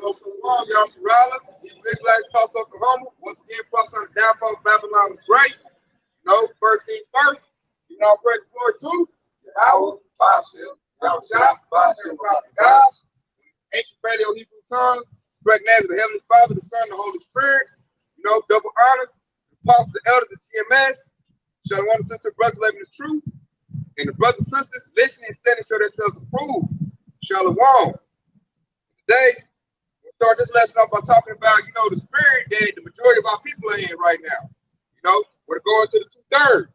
Shalom, y'all. Sharala, big black Tulsa Oklahoma. Once again, focus on the downfall of Babylon the Great. First thing first, praise the Lord too. Our Bashil, our shots, Bashil, God, ancient Paleo Hebrew tongue, recognized the Heavenly Father, the Son, the Holy Spirit. Double honors, the apostles, the elders of GMS. Shalom, the sister, brothers, living the truth. And the brothers and sisters listening and standing show themselves approved. Shalom. Today, we'll start this lesson off by talking about, the spirit that the majority of our people are in right now. We're going to the 2/3,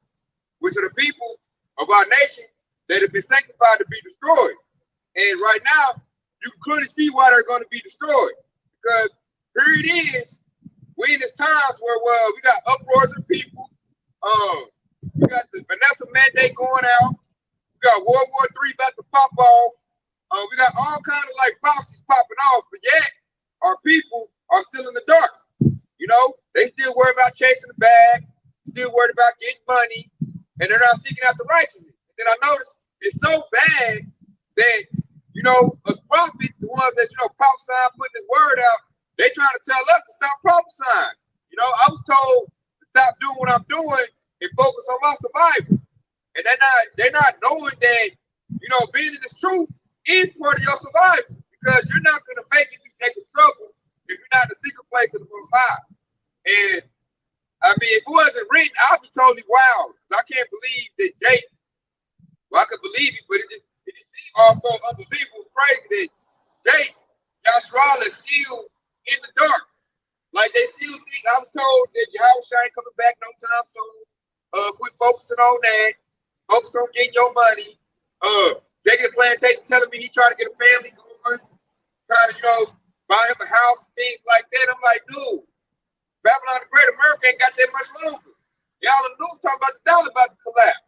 which are the people of our nation that have been sanctified to be destroyed. And right now, you can clearly see why they're going to be destroyed. Because here it is, we in this times where we got uproars of people. We got the Vanessa mandate going out. We got World War III about to pop off. We got all kinds of prophecies popping off, but yet our people are still in the dark. They still worry about chasing the bag, still worried about getting money, and they're not seeking out the righteousness. And then I noticed it's so bad that, us prophets, the ones that, prophesying, putting this word out, they trying to tell us to stop prophesying. I was told to stop doing what I'm doing and focus on my survival. And they're not knowing that, being in this truth is part of your survival, because you're not going to make it through taking trouble if you're not in the secret place of the Most High. And I mean, if it wasn't written, I'd be totally wild. I can't believe that Jake. Well, I could believe it, but it just seemed also unbelievable, crazy that Jake, Yashral is still in the dark. Like they still think. I was told that Yahweh ain't coming back no time soon. Quit focusing on that. Focus on getting your money. Jacob Plantation telling me he trying to get a family going, trying to, buy him a house, things like that. I'm like, dude, Babylon the Great, America ain't got that much longer. Y'all in the news talking about the dollar about to collapse.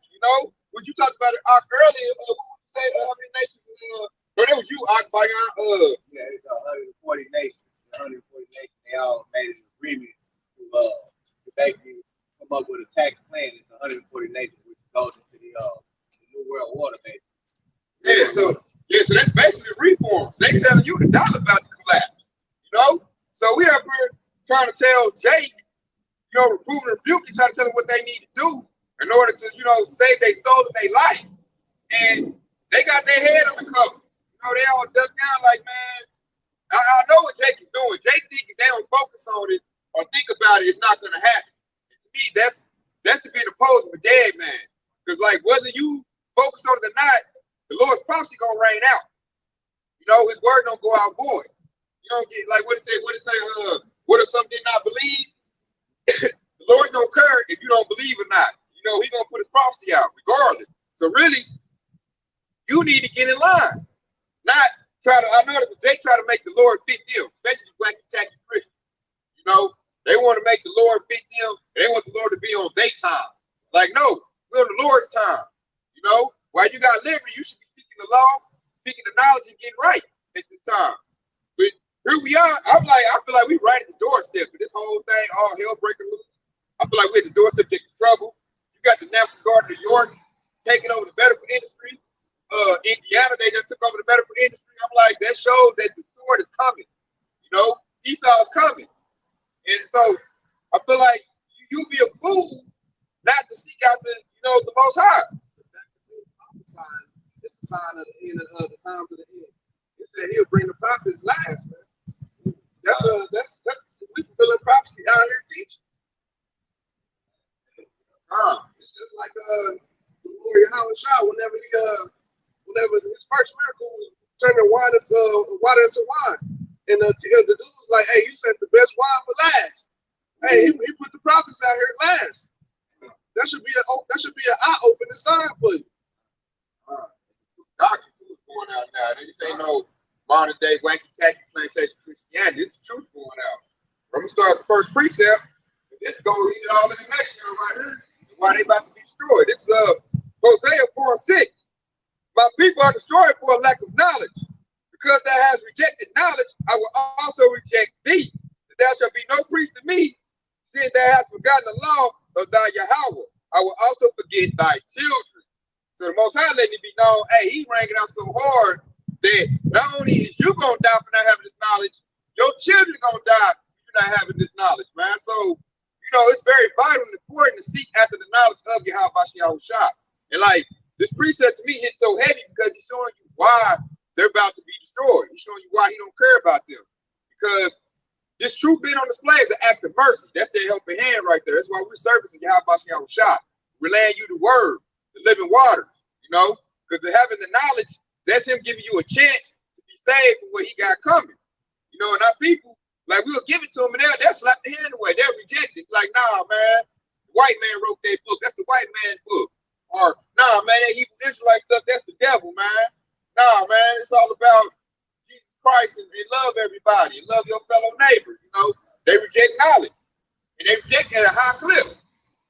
When you talked about it earlier, what would you say? How many nations? No, that was you, Bayan. Yeah, it's 140 nations. 140 nations. They all made an agreement to basically come up with a tax plan. It's 140 nations, which goes into the New World Order, basically. Yeah, so that's basically reforms. They telling you the dollar about to collapse. So we up here trying to tell Jake, reprove and rebuke, and trying to tell them what they need to do in order to, save their soul and their life. And they got their head on the cover. They all duck down like, man, I know what Jake is doing. Jake thinks if they don't focus on it or think about it, it's not going to happen. And to me, that's to be opposed of a dead man. Because, whether you focus on it or not, the Lord's prophecy going to rain out. His word don't go out void. You don't get, what it say, what if some did not believe? The Lord don't care if you don't believe or not. He's going to put his prophecy out regardless. So really, you need to get in line. Not try to, I noticed they try to make the Lord big deal, especially wacky tacky Christians. They want to make the Lord big deal. They want the Lord to be on their time. No, we're on the Lord's time. While you got liberty, you should be seeking the law, seeking the knowledge, and getting right at this time. But here we are. I feel like we right at the doorstep of this whole thing, all hell breaking loose. I feel like we're at the doorstep taking trouble. You got the National Guard of New York taking over the medical industry. Indiana, they just took over the medical industry. I'm like, that shows that the sword is coming. Esau is coming. And so I feel like you be a fool not to seek out the Most High. It's a sign of the end of the times of the end. It said he'll bring the prophets last, man. That's we fulfilling prophecy out here teaching. It's just like the Lord Yahweh whenever his first miracle was turning water into wine. And the dude was like, hey, you sent the best wine for last. Hey, he put the prophets out here last. That should be an eye-opening sign for you. Doctrine is going out now. This ain't no modern day wacky tacky plantation Christianity. It's the truth going out. I'm gonna start the first precept. This goes all in the next year right here. Why they about to be destroyed? This is Hosea 4:6. My people are destroyed for a lack of knowledge. Because thou hast rejected knowledge, I will also reject thee. That thou shalt be no priest to me, since thou hast forgotten the law of thy Yahweh. I will also forget thy children. So the Most High letting it be known, hey, he rang it out so hard that not only is you going to die for not having this knowledge, children are gonna die if you're not having this knowledge, man. So, you know, it's very vital and important to seek after the knowledge of Yahweh Shah. And like this precept to me hits so heavy because he's showing you why they're about to be destroyed. He's showing you why he don't care about them. Because this truth being on display is an act of mercy. That's their helping hand right there. That's why we're servicing Yahweh Shah. Relaying you the word, the living waters, you know, because having the knowledge, that's him giving you a chance to be saved from what he got coming. You know, and our people, like, we'll give it to them and they'll slap the hand away. They'll reject it. Like, nah, man, the white man wrote that book. That's the white man's book. Or, nah, man, that Hebrew Israelite stuff, that's the devil, man. Nah, man, it's all about Jesus Christ and love everybody and love your fellow neighbor. You know, they reject knowledge and they reject it at a high clip.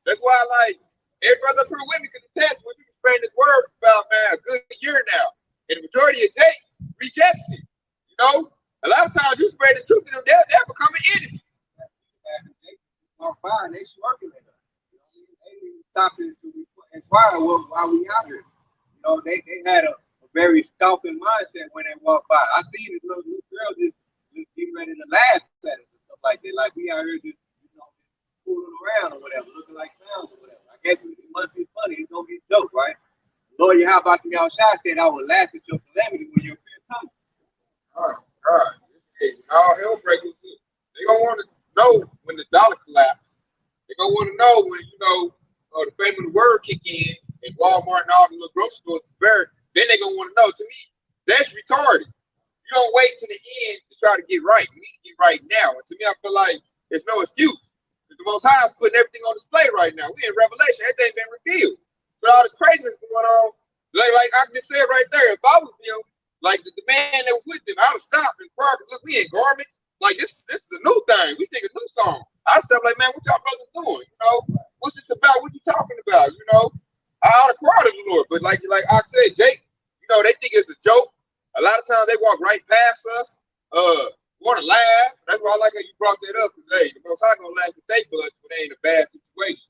That's why, like, every brother up here with me can attest when you spreading this word for about, man, a good year now. And the majority of Jake rejects it. You know, a lot of times you spread the truth to them, they'll become an enemy. They walk by and they smirking at us. You know, they didn't stop to inquire why we out here. You know, they had a very stalking mindset when they walk by. I seen this little girl just getting ready to laugh at us and stuff like that. Like we out here just, you know, fooling around or whatever, looking like clowns or whatever. I guess it must be funny. It's gonna be a joke, right? Lord, how about the outside said I would laugh at your calamity when your fear comes. All right. Hey, all hell breakers. They gonna want to know when the dollar collapse. They gonna want to know when, you know, the fame of the word kick in and Walmart and all the little grocery stores is buried. Then they gonna want to know. To me, that's retarded. You don't wait to the end to try to get right. You need to get right now. And to me, I feel like there's no excuse. The Most High is putting everything on display right now. We in Revelation. Everything's been revealed. So all this craziness going on, like I just said right there, if I was them, like the man that was with them, I would stop and inquire. Look, we in garments. Like this is a new thing. We sing a new song. I stop like, man, what y'all brothers doing? You know, what's this about? What you talking about? You know, I ought to inquire to the Lord. But like I said, Jake, you know, they think it's a joke. A lot of times they walk right past us. Want to laugh. That's why I like how you brought that up. Because hey, the Most High gonna laugh with their butts when they in a bad situation.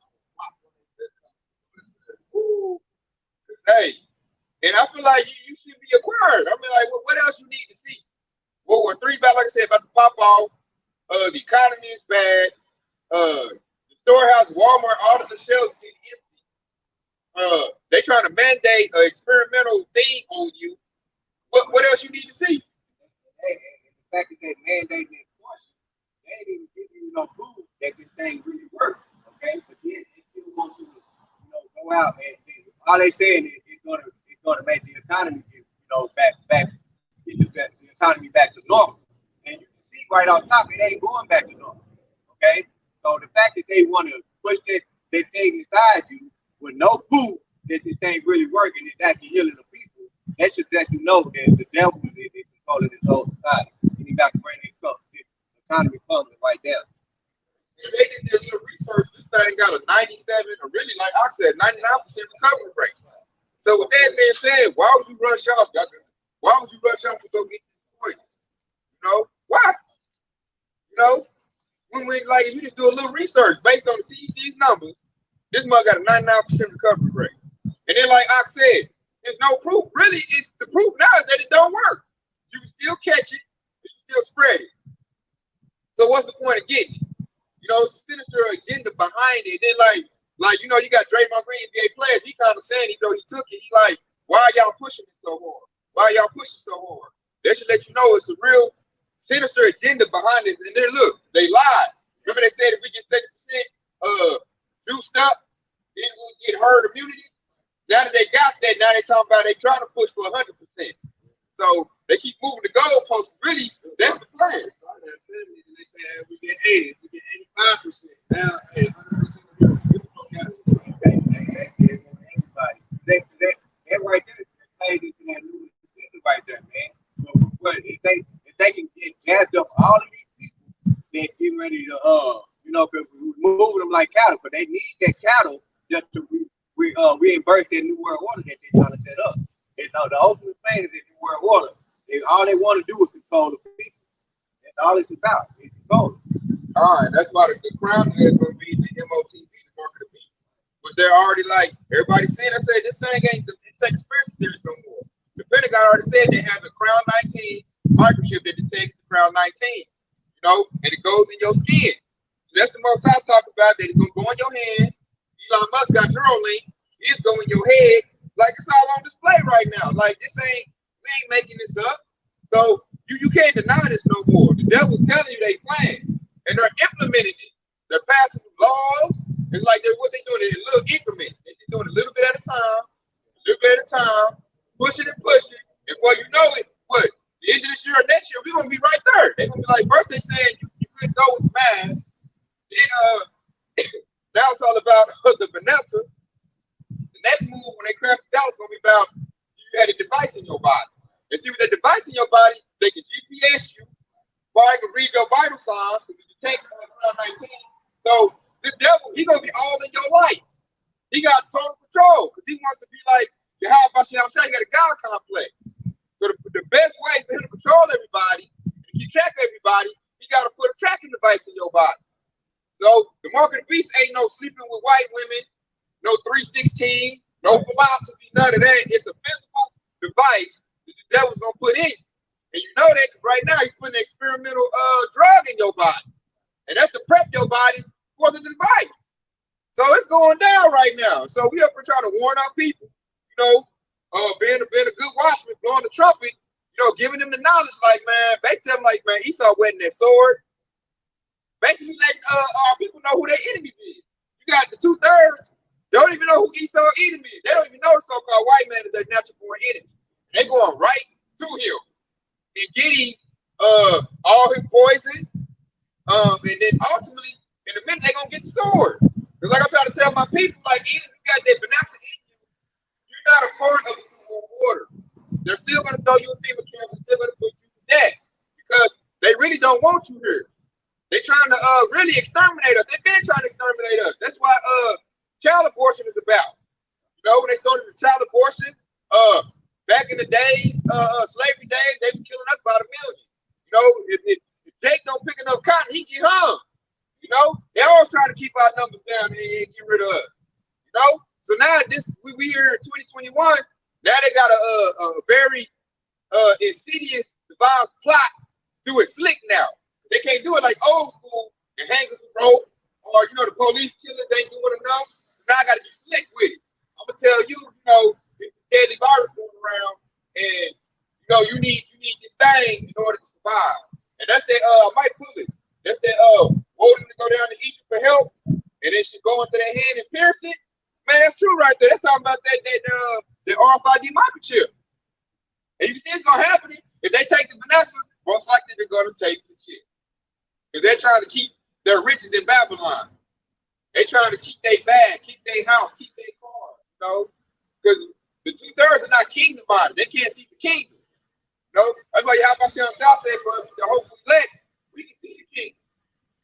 Hey, and I feel like you should be acquired. I mean, like, what else you need to see? World War III, like I said, about to pop off. The economy is bad. The storehouse, Walmart, all of the shelves getting empty. They trying to mandate an experimental thing on you. What else you need to see? The fact that they mandating that portion, they ain't even giving you no proof that this thing really works. Okay, but then they still want you to, you know, go out and all they saying is it's gonna make the economy get, you know, get the economy back to normal. And you can see right off top, it ain't going back to normal. Okay, so the fact that they want to push that thing inside you with no proof that this thing really working, it's actually healing the people, that should let you know that the devil is controlling this whole society. And he got to bring the economy public right there. And they did this research. This thing got a 97, or really, like I said, 99% recovery rate. So with that being said, why would you rush off, doctor? Why would you rush off to go get this poison? You know, why? You know, when like if you just do a little research based on the CDC's numbers, this mug got a 99% recovery rate. And then, like I said, there's no proof. Really, it's the proof now is that it don't work. You can still catch it, you can still spread it. So what's the point of getting it? You know, it's a sinister agenda behind it. Then like you know, you got Draymond Green, NBA players. He kind of saying, you know, he took it. He like, why are y'all pushing it so hard? Why are y'all pushing so hard? They should let you know it's a real sinister agenda behind this. And then look, they lied. Remember they said if we get 70% juiced up, then we'll get herd immunity. Now that they got that, now they talking about they trying to push for 100%. So they keep moving the goalposts. Really, that's the plan. They say we get 80, we get 85%. Now, hey, 100% of people don't got it. That right there plays into that new agenda right there, man. So if they can get jazzed up all of these people that getting ready to you know, cause we moving them like cattle, but they need that cattle just to reimburse that new world order that they're trying to set up. And the ultimate plan is that new world order. All they want to do is control the people. That's all it's about. It's control. All right, that's why the crown is going to be the MOTV, the mark of the beast. But they're already like, everybody saying, I said, this thing ain't conspiracy theories no more. The Pentagon already said they have the Crown 19 microchip that detects the Crown 19. You and it goes in your skin. That's the most I talk about, that it's gonna go in your hand. Elon Musk got Neuralink, it's going in your head. Like, it's all on display right now. Like, we ain't making this up. So you can't deny this no more. The devil's telling you they playing, and they're implementing it. They're passing laws. It's like what they're doing in little increments. They're doing a little bit at a time, pushing and pushing. And before you know it, what? The end of this year or next year, we're gonna be right there. They're gonna be like, first they saying you couldn't go with mask. Then now it's all about the Vanessa. The next move when they crash it down is gonna be about you had a device in your body. And see, with that device in your body, they can GPS you, or they can read your vital signs because it detects around 19. So this devil, he's gonna be all in your life. He got total control because he wants to be like Yahweh Bashem. He got a God complex. So the best way for him to control everybody and keep track of everybody, he got to put a tracking device in your body. So the mark of the beast ain't no sleeping with white women, no 316, no philosophy, none of that. It's a physical device that the devil's gonna put in. And you know that because right now he's putting an experimental drug in your body. And that's to prep your body for the device. So it's going down right now. So we up here trying to warn our people, being a good watchman, blowing the trumpet, giving them the knowledge, like, man, they tell them, like, man, Esau wetting that sword. Basically letting our people know who their enemies is. You got the 2/3, they don't even know who Esau's enemy is. They don't even know the so-called white man is their natural born enemy. They going right to him and getting all his poison. And then ultimately, in a minute, they're gonna get the sword. Because like I'm trying to tell my people, like, even if you got that Vanessa in you, you're not a part of the New World Order. They're still gonna throw you in FEMA camps, they're still gonna put you to death. Because they really don't want you here. They're trying to really exterminate us. They've been trying to exterminate us. That's why child abortion is about. When they started the child abortion, back in the days, slavery days, they were killing us by the millions. If Jake don't pick enough cotton, he get hung. They always trying to keep our numbers down and get rid of us. So now we here in 2021. Now they got a very insidious devised plot to do it slick now. They can't do it like old school and hang us with rope, or the police killers ain't doing enough. Now I gotta be slick with it. I'm gonna tell you, it's a deadly virus going around, and you need this thing in order to survive. And that's that I might pull it. That's that holding to go down to Egypt for help, and then she go into their hand and pierce it. Man, that's true right there. That's talking about that RFID microchip. And you see it's gonna happen if they take the Vanessa, most likely they're gonna take the chip. Because they're trying to keep their riches in Babylon. They're trying to keep their bag, keep their house, keep their car, because the 2/3 are not kingdom minded. They can't see the kingdom. That's why Yahweh said for us to hopefully let we can see the kingdom.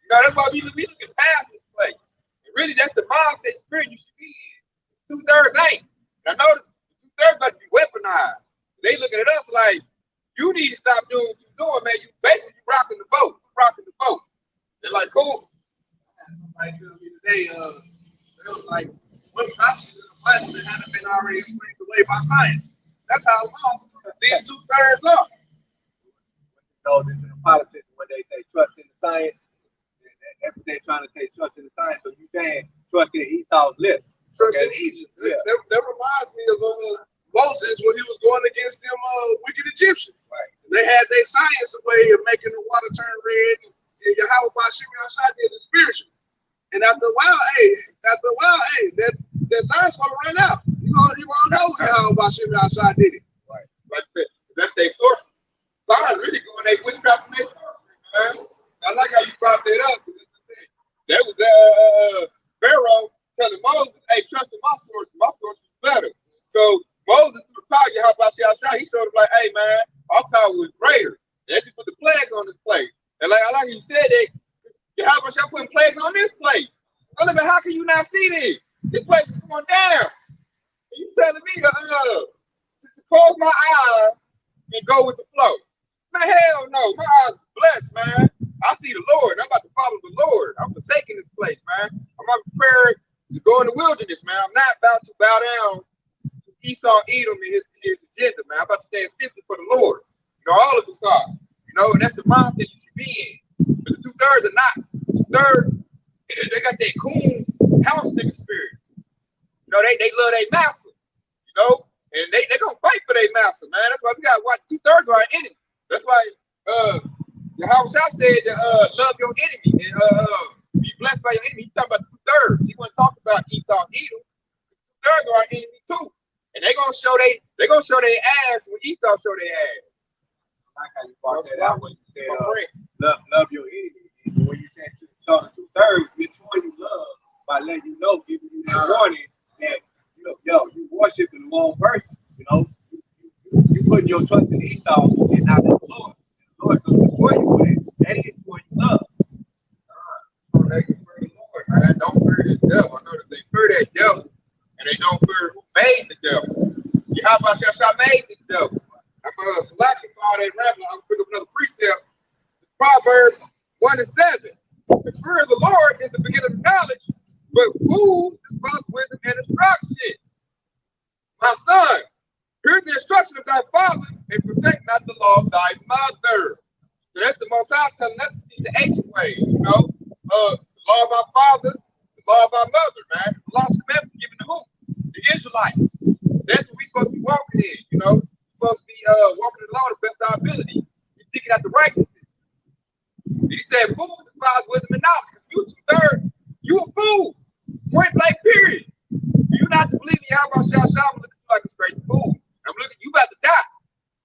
That's why we looking past this place. And really, that's the mindset spirit you should be in. 2/3 ain't. And I notice the 2/3 about to be weaponized. They looking at us like, you need to stop doing what you're doing, man. You basically rocking the boat. They're like, cool. Somebody tell me today, they was like, what passages in the Bible that haven't been already explained away by science? That's how long these 2/3 are. This is the politics when they say trust in the science. That's what they're trying to say, trust in the science. So you saying trust in Esau's lips. Trust in Egypt. Yeah. That reminds me of Moses when he was going against them wicked Egyptians. Right. They had their science way of making the water turn red. And Yahweh Bashem did the spiritual. And after a while, that science gonna run out. You won't know Yahweh Bashem did it. Right. Like I said, that's their source. Science really going their witchcraft and their sorcery, man. I like how you brought that up. That was Pharaoh telling Moses, hey, trust in my source. My source is better. So Moses, through the power of Yahweh, he showed him like, hey, man, our power was greater. And that's he put the plagues on this place. And like I like you said that Yahweh putting plagues on this place. I look at how can you not see this? This place is going down. And you telling me to close my eyes and go with the flow. Man, hell no. My eyes are blessed, man. I see the Lord. I'm about to follow the Lord. I'm forsaking this place, man. I'm not prepared to go in the wilderness, man. I'm not about to bow down to Esau, Edom, and his agenda, man. I'm about to stand stiffly for the Lord. All of us are. And that's the mindset you should be in. But the ass when Esau showed their ass. I like how you brought that out when you said love your enemy. And when you said to 2/3, which one you love by letting you know, giving you that warning that you worshiping the wrong person. You know, you putting your trust in Esau and not in the Lord. The Lord going to destroy you with it. That is what you love. So they can fear the Lord, man. Don't fear this devil. I know that they fear that devil, and they don't fear who made the devil. How about y'all made this devil? I'm selecting all that rapping. I'm gonna pick up another precept. Proverbs 1:7. The fear of the Lord is the beginning of knowledge, but fools despise wisdom and instruction. My son, hear the instruction of thy father, and forsake not the law of thy mother. So that's the Most High telling us to see the H way, you know. The law of our father, the law of our mother, man. The law of commandments given to who? The Israelites. That's what we're supposed to be walking in, you know. We're supposed to be walking in the law to the best of our ability and seeking out the righteousness. And he said, fools despise wisdom and knowledge. If you 2/3, you a fool. Point blank, period. You not to believe me, how about y'all? I'm looking like a straight fool. I'm looking, you about to die.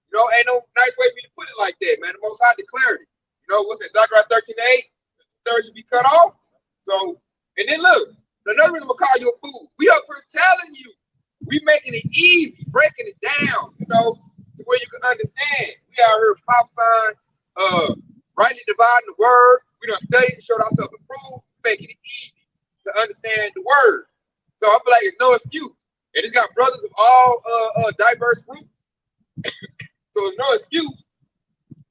You know, ain't no nice way for me to put it like that, man. The Most High declared it. You know, what's it? Zechariah 13:8, the 3rd should be cut off. So, and then look, another reason I'm gonna call you a fool. We up here telling you, we making it easy, breaking it down, you know, to where you can understand. We out here pop sign, rightly dividing the word. We done studied and showed ourselves approved, making it easy to understand the word. So I feel like it's no excuse. And it's got brothers of all diverse groups. So it's no excuse.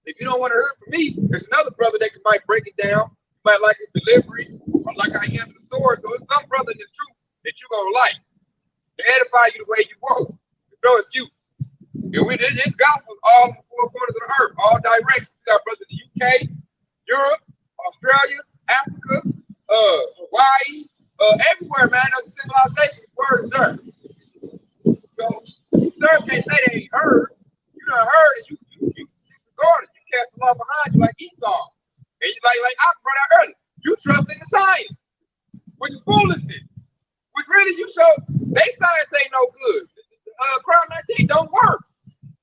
If you don't want to hear from me, there's another brother that might break it down. You might like his delivery, or like how he answers the sword. So it's some brother in this truth that you're gonna like to edify you the way you want. There's no excuse. And this gospel is all in the 4 corners of the earth, all directions. We got brothers in the UK, Europe, Australia, Africa, Hawaii, everywhere, man. There's a civilization. The word is there. So you can't say they ain't heard. You done heard it. You disregarded. You cast the law behind you like Esau. And you like I brought out earlier. You trust in the science, which is foolishness. Which really you show they science ain't no good. Crown 19 don't work.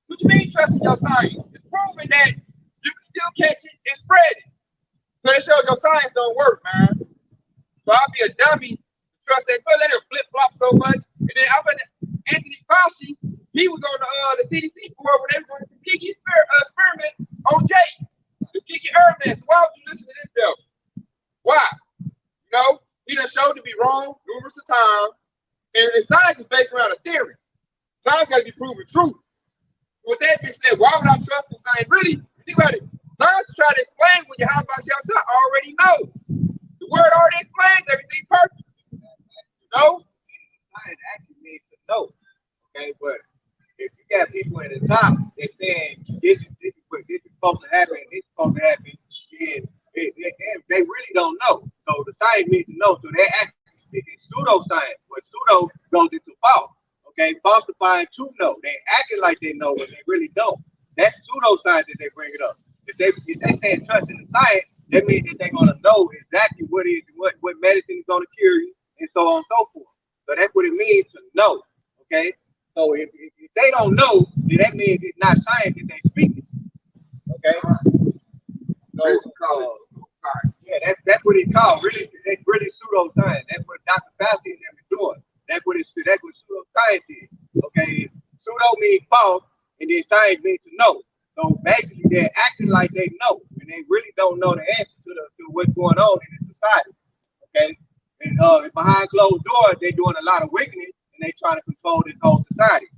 What you mean trusting your science? It's proving that you can still catch it and spread it. So it shows your science don't work, man. So I'll be a dummy to trust that. But let him flip flop so much. And then I bet Anthony Fauci, he was on the CDC board when they were doing the Tuskegee experiment on Jay. The Tuskegee Airman. So why would you listen to this devil? Why? You know, he done showed to be wrong numerous of times. And science is based around a theory. Science got to be proven true. With that being said, why would I trust in science? Really, think about it. Science is trying to explain what you have about yourself already know. The word already explains everything perfect. You know? Science actually needs to know. Okay, but if you got people in the top that saying this is supposed to happen, this is supposed to happen, then they really don't know. So the science needs to know. So they actually speaking pseudoscience, but pseudo goes into false. Okay, falsifying to know. They acting like they know, but they really don't. That's pseudoscience that they bring it up. If they say trust in the science, that means that they're gonna know exactly what is what medicine is gonna cure you, and so on and so forth. So that's what it means to know. Okay, so if they don't know, then that means it's not science that they speaking. Okay, so yeah, that's what it's called. Really, that's really pseudoscience. That's what Dr. Fauci and them is doing. That's what pseudoscience is. Okay, pseudo means false, and then science means to know. So basically, they're acting like they know, and they really don't know the answer to what's going on in the society. Okay, and behind closed doors, they're doing a lot of wickedness, and they're trying to control this whole society.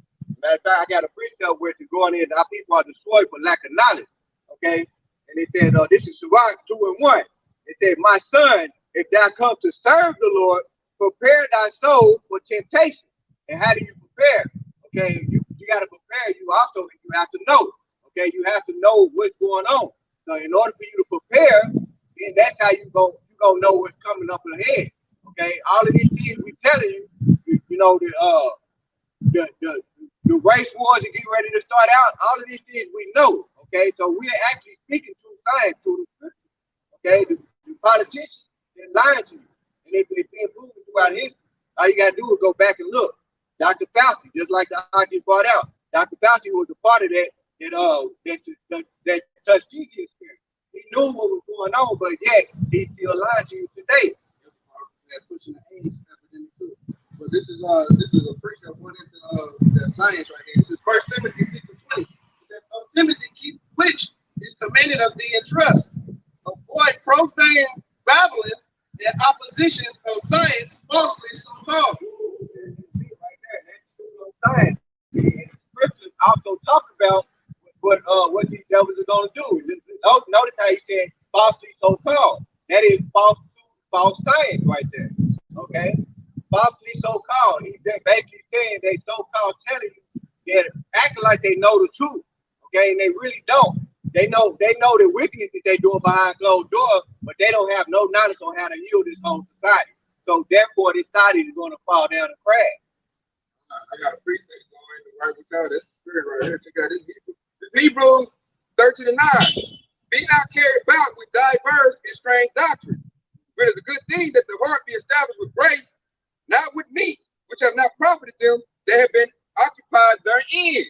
Matter of fact, I got a precept where it's going in. Our people are destroyed for lack of knowledge. Okay, and they said, this is Sirach 2:1. It said, my son, if thou come to serve the Lord, prepare thy soul for temptation. And how do you prepare? Okay, you got to prepare. You have to know. Okay, you have to know what's going on. So in order for you to prepare, then that's how you gonna know what's coming up ahead. Okay, all of these things we telling you, you know, the race wars are getting ready to start out. All of these things we know. Okay, so we are actually speaking to science, to the scripture. Okay, the politicians, they're lying to you, and it's been proven throughout history. All you gotta do is go back and look. Dr. Fauci, just like the argument brought out, Dr. Fauci was a part of that Tuskegee experience. He knew what was going on, but yet he still lied to you today. Pushing the age step into it. But this is a precept went into the science right here. This is 1 Timothy 6:20. It says, "Oh, Timothy, keep which is commanded of thee in trust. Avoid profane babblings and oppositions of science falsely so called." Right there, that's science. And scriptures also talk about what these devils are going to do. Notice how he said falsely so called. That is false science right there. Okay? Falsely so called. He's basically saying they so called telling you that acting like they know the truth. Okay, and they really don't. They know the wickedness that they're doing behind closed doors, but they don't have no knowledge on how to heal this whole society. So therefore, this society is going to fall down and crash. I got a preset going right with y'all. That's the spirit right here. Check out this Hebrews 13:9. Be not carried about with diverse and strange doctrines. But it's a good thing that the heart be established with grace, not with meats, which have not profited them that have been occupied therein.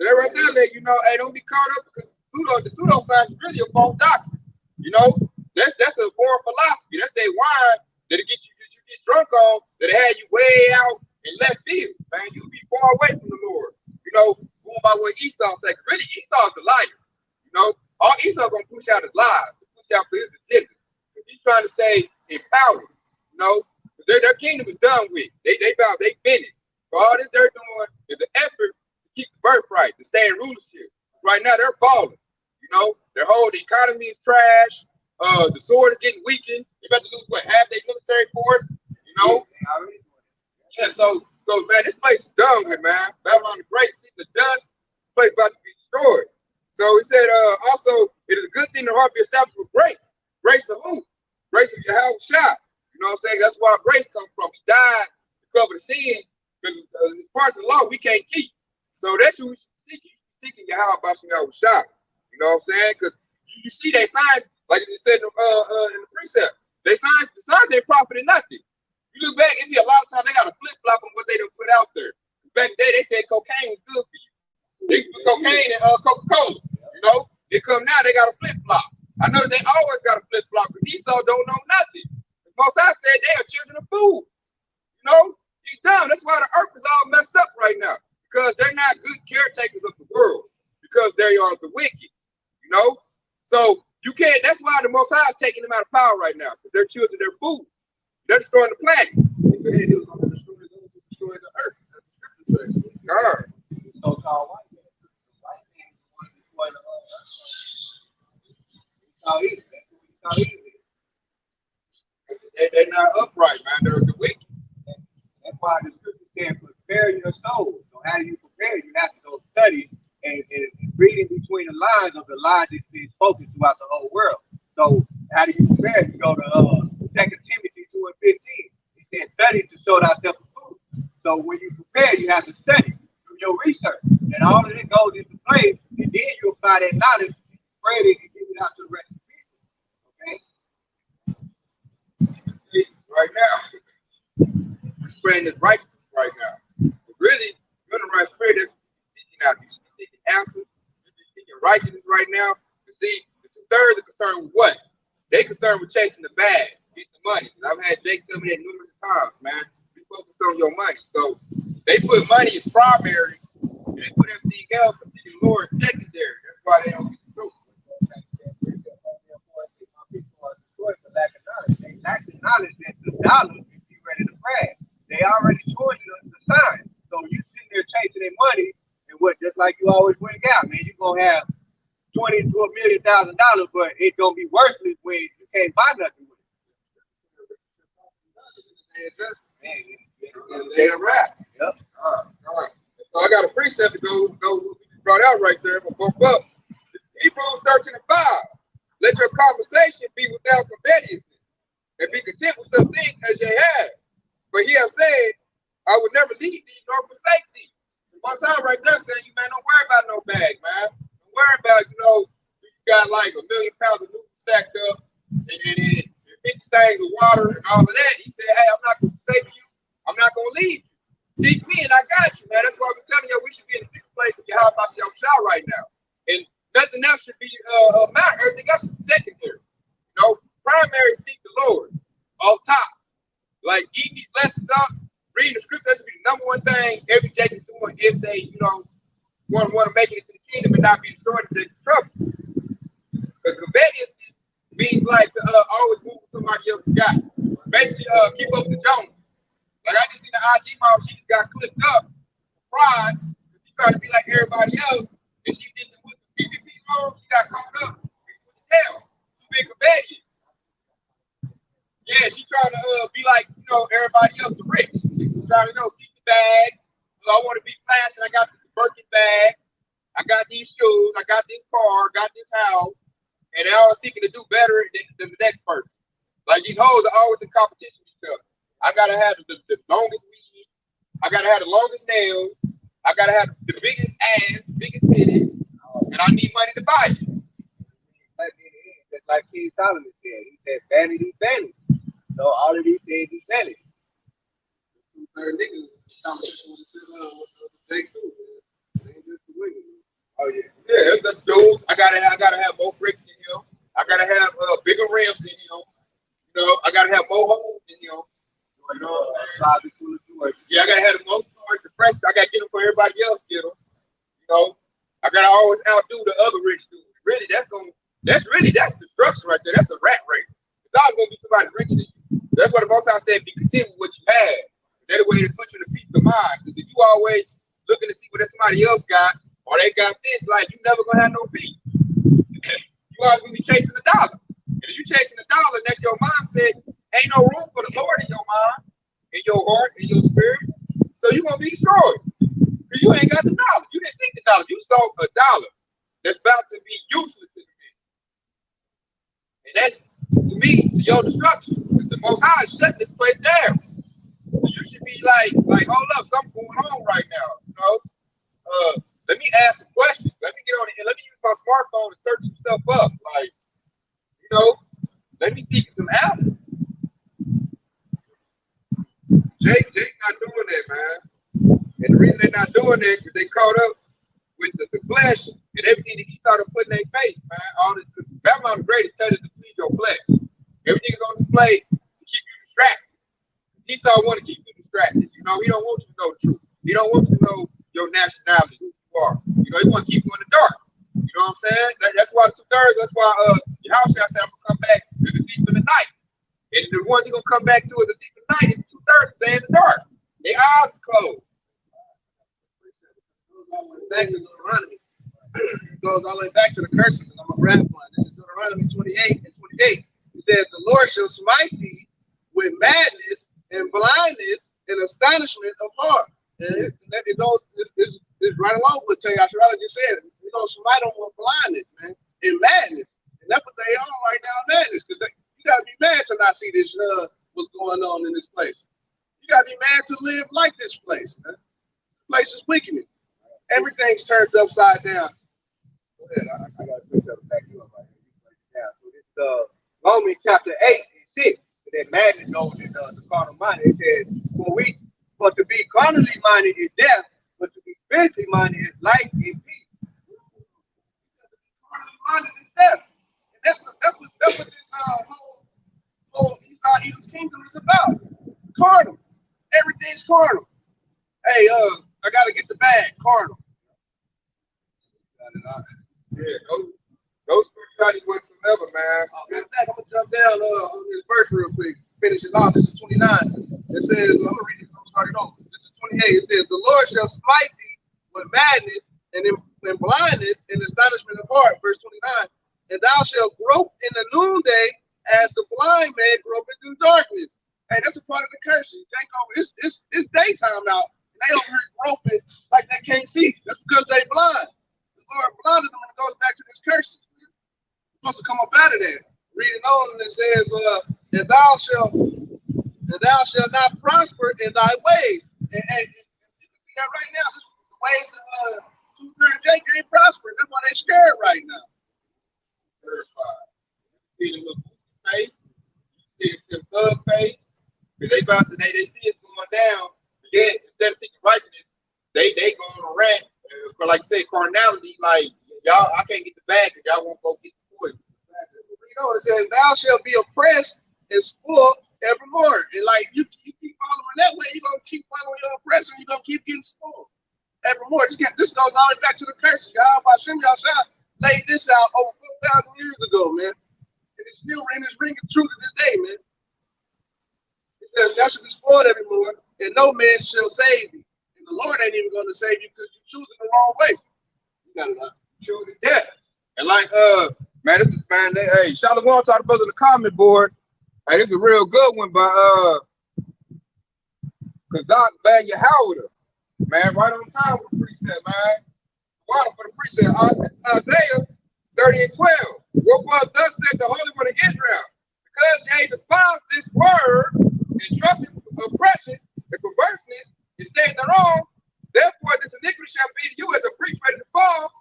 So that right there let you know, hey, don't be caught up because the pseudoscience is really a false doctrine. You know, that's a foreign philosophy. That's that wine that'll get you drunk on, that'll have you way out in left field. Man, you'll be far away from the Lord. You know, going by what Esau said. Really, Esau's the liar. You know, all Esau gonna push out his lies, push out his agenda. He's trying to stay in power. You know, their kingdom is done with. They finished. So all this they're doing is an effort to keep the birthright, to stay in rulership. Right now they're falling. You know, their whole economy is trash. The sword is getting weakened. They're about to lose half their military force. You know. Yeah. So man, this place is done with, man. Babylon the Great, sitting in the dust. This place about to be destroyed. So he said, also, it is a good thing the heart be established with grace. Grace of who? Grace of Yahweh Shah. You know what I'm saying? That's where our grace comes from. He died to cover the sins because parts of the law we can't keep. So that's who we should be seeking. Seeking Yahweh Shah. You know what I'm saying? Because you see they signs, like you said in the precept, the signs ain't profiting nothing. You look back, it'd be a lot of times they got a flip-flop on what they done put out there. Back then they said cocaine was good for you. They put cocaine in Coca-Cola. You know, they come now, they got a flip-flop. I know they always got a flip-flop because Esau don't know nothing. Most I said they are children of food. You know, he's dumb. That's why the earth is all messed up right now. Because they're not good caretakers of the world. Because they are the wicked. You know? So you can't, that's why the Most High is taking them out of power right now. Because they're children, they're food. They're destroying the planet. He said he was going to destroy the earth. That's the scripture says. God. So-called white man. The white man want to destroy the whole earth. They're not upright, man. They're the wicked. That's why the scripture said, prepare your soul. So how do you prepare? You have to go study and reading between the lines of the lies that's being spoken throughout the whole world. So how do you prepare? You go to 2 Timothy 2:15. He said, study to show thyself approved. So when you prepare, you have to study, do your research, and all of it goes into place, and then you apply that knowledge, spread it, and give it out to the rest of the people. Okay? Right now, spreading this righteousness right now. But really, you're in the right spirit that's seeking out. You should be seeking answers. You should be seeking righteousness right now. You see, the 2/3 are concerned with what? They concerned with chasing the bag, getting the money. I've had Jake tell me that numerous times, man. Be focused on your money. So they put money as primary, and they put everything else, the Lord, secondary. That's why they don't get the truth. They lack the knowledge that the dollar is ready to crash. They already told you the sign. So you sitting there chasing their money, and what, just like you always bring out, man, you're gonna have $20,000 to $1 million, but it's gonna be worthless when you can't buy nothing with it. They're right. Yep. All right. So I got a precept to go what we brought out right there. But bump up. Hebrews 13:5. Let your conversation be without covetousness, and be content with such things as ye have. But he have said, I will never leave thee nor forsake thee. One time right there saying, you man, don't worry about no bag, man. Don't worry about, you got like 1 million pounds of noodles stacked up and 50 things of water and all of that. He said, hey, I'm not going to forsake you. I'm not going to leave you. Seek me and I got you, man. That's why we're telling you we should be in a secret place out right now. And nothing else should be matter. Everything else should be secondary. You know, primary seek the Lord off top. Like eating these lessons up, reading the scripture, that should be the number one thing every Jake is doing if they, you know, want to make it into the kingdom and not be destroyed and take trouble. Because rebellious means like to always move with somebody else's guy. Basically, keep up with the Jones. Like I just seen the IG model, she just got clipped up, pride, because she tried to be like everybody else, and she didn't with the PPP loan, she got caught up with the tail. She been rebellious. Yeah, she trying to be like, you know, everybody else, the rich. Trying to, you know, see the bag. So I want to be flashy. I got the Birkin bags. I got these shoes. I got this car. Got this house. And they're all seeking to do better than the next person. Like these hoes are always in competition with each other. I gotta have the longest weed. I gotta have the longest nails. I gotta have the biggest ass, biggest titties, and I need money to buy it. Just like King Solomon said, he said, vanity, vanity. So all of these things is vanity. Third nigga competition with the Jake too. It ain't just the women. Oh yeah, yeah. It's the dudes. I gotta have more bricks in here. I gotta have bigger rims in here. You know, I gotta have more holes in here. You know what I'm saying? Yeah, I gotta have the most cars, the fresh. I gotta get them for everybody else get them. You know, I gotta always outdo the other rich dudes. Really, that's destruction right there. That's a rat race. It's always gonna be somebody richer than you. That's what the Most High said. Be content with what you have. That's the way to put you in a peace of mind. Because if you always looking to see what somebody else got, or they got this, like you never gonna have no peace. You always gonna be chasing the dollar. And if you chasing the dollar, that's your mindset. Ain't no room for the Lord in your mind, in your heart, in your spirit. So you're gonna be destroyed. Because you ain't got the dollar. You didn't seek the dollar. You saw a dollar that's about to be useless in a minute. And that's, to me, to your destruction. Because the Most High is shutting this place down. So you should be like, hold up, something going on right now. You know? Let me ask some questions. Let me get on it and let me use my smartphone and search some stuff up. Like, you know, let me seek some answers. Jake not doing that, man. And the reason they're not doing that is they caught up with the flesh and everything that he started putting in their face, man. All this, Babylon the Great is telling you to please your flesh. Everything is on display to keep you distracted. Esau want to keep you distracted. You know, he don't want you to know the truth. He don't want you to know your nationality, who you are. You know, he want to keep you in the dark. You know what I'm saying? That's why 2/3. That's why your house shall say I'm gonna come back to the thief in the night. And the ones he's gonna come back to the thief in the night is 2/3 stay in the dark. Their eyes closed. Back to Deuteronomy. It goes all the way back to the curses, and I'm gonna grab one. This is Deuteronomy 28 and 28. It says, "The Lord shall smite thee with madness and blindness and astonishment of heart." And it goes it's right along with what I just said. It's gonna smite them with blindness, man, and madness, and that's what they are right now, madness. Because you gotta be mad to not see this what's going on in this place. You gotta be mad to live like this place, man. This place is weakening. Everything's turned upside down. Go ahead. I got a picture of back you up right here. So this Romans chapter 8 and 6. That madness goes in the carnal mind. It says, for to be carnally minded is death, but to be spiritually minded is life and peace. Carnally minded is death. And that's what this whole Esau Edom's kingdom is about. Carnal. Everything's carnal. Hey, I gotta get the bag. Carnal. Yeah, no spirituality whatsoever, man. Matter of fact, I'm gonna jump down on this verse real quick. Finish it off. This is 29. It says, I'm gonna read it. I'm starting over. This is 28. It says, "The Lord shall smite thee with madness and blindness and astonishment of heart." Verse 29. "And thou shalt grope in the noonday as the blind man groping through darkness." Hey, that's a part of the curse. It's daytime out, and they over here groping like they can't see. That's because they blind. The Lord blinded them, and it goes back to this curse. You're supposed to come up out of that. Reading on, and it says, and thou shalt not prosper in thy ways. And you can see that right now. The ways of 2/3 ain't prospering. That's why they scared right now. Terrified. You see the little face, you see the thug face, because they see it's going down. Yet instead of seeking righteousness, they go on a rant like you said, carnality, like y'all, I can't get the bag because y'all won't go get the poison. You know, it says, "Thou shalt be oppressed and spoiled evermore." And like you keep following that way, you're gonna keep following your oppressor. You're gonna keep getting spoiled evermore. This goes all the way back to the curse. Y'all, Bashem, y'all laid this out over 4,000 years ago, man. And it's still ringing true to this day, man. It says, "Thou shalt be spoiled evermore, and no man shall save thee." And the Lord ain't even going to save you because you're choosing the wrong way. You got it, Choosing death. And like, man, this is, man, hey, Shalom talked about on the comment board. Hey, this is a real good one by, Kazak Bang Yahweh. Man, right on time with the precept, man. Wow, for the precept. Isaiah 30 and 12. What was thus said the Holy One of Israel? Because ye despise this word and trust in oppression and perverseness and stay thereon, therefore this iniquity shall be to you as a breach ready to fall,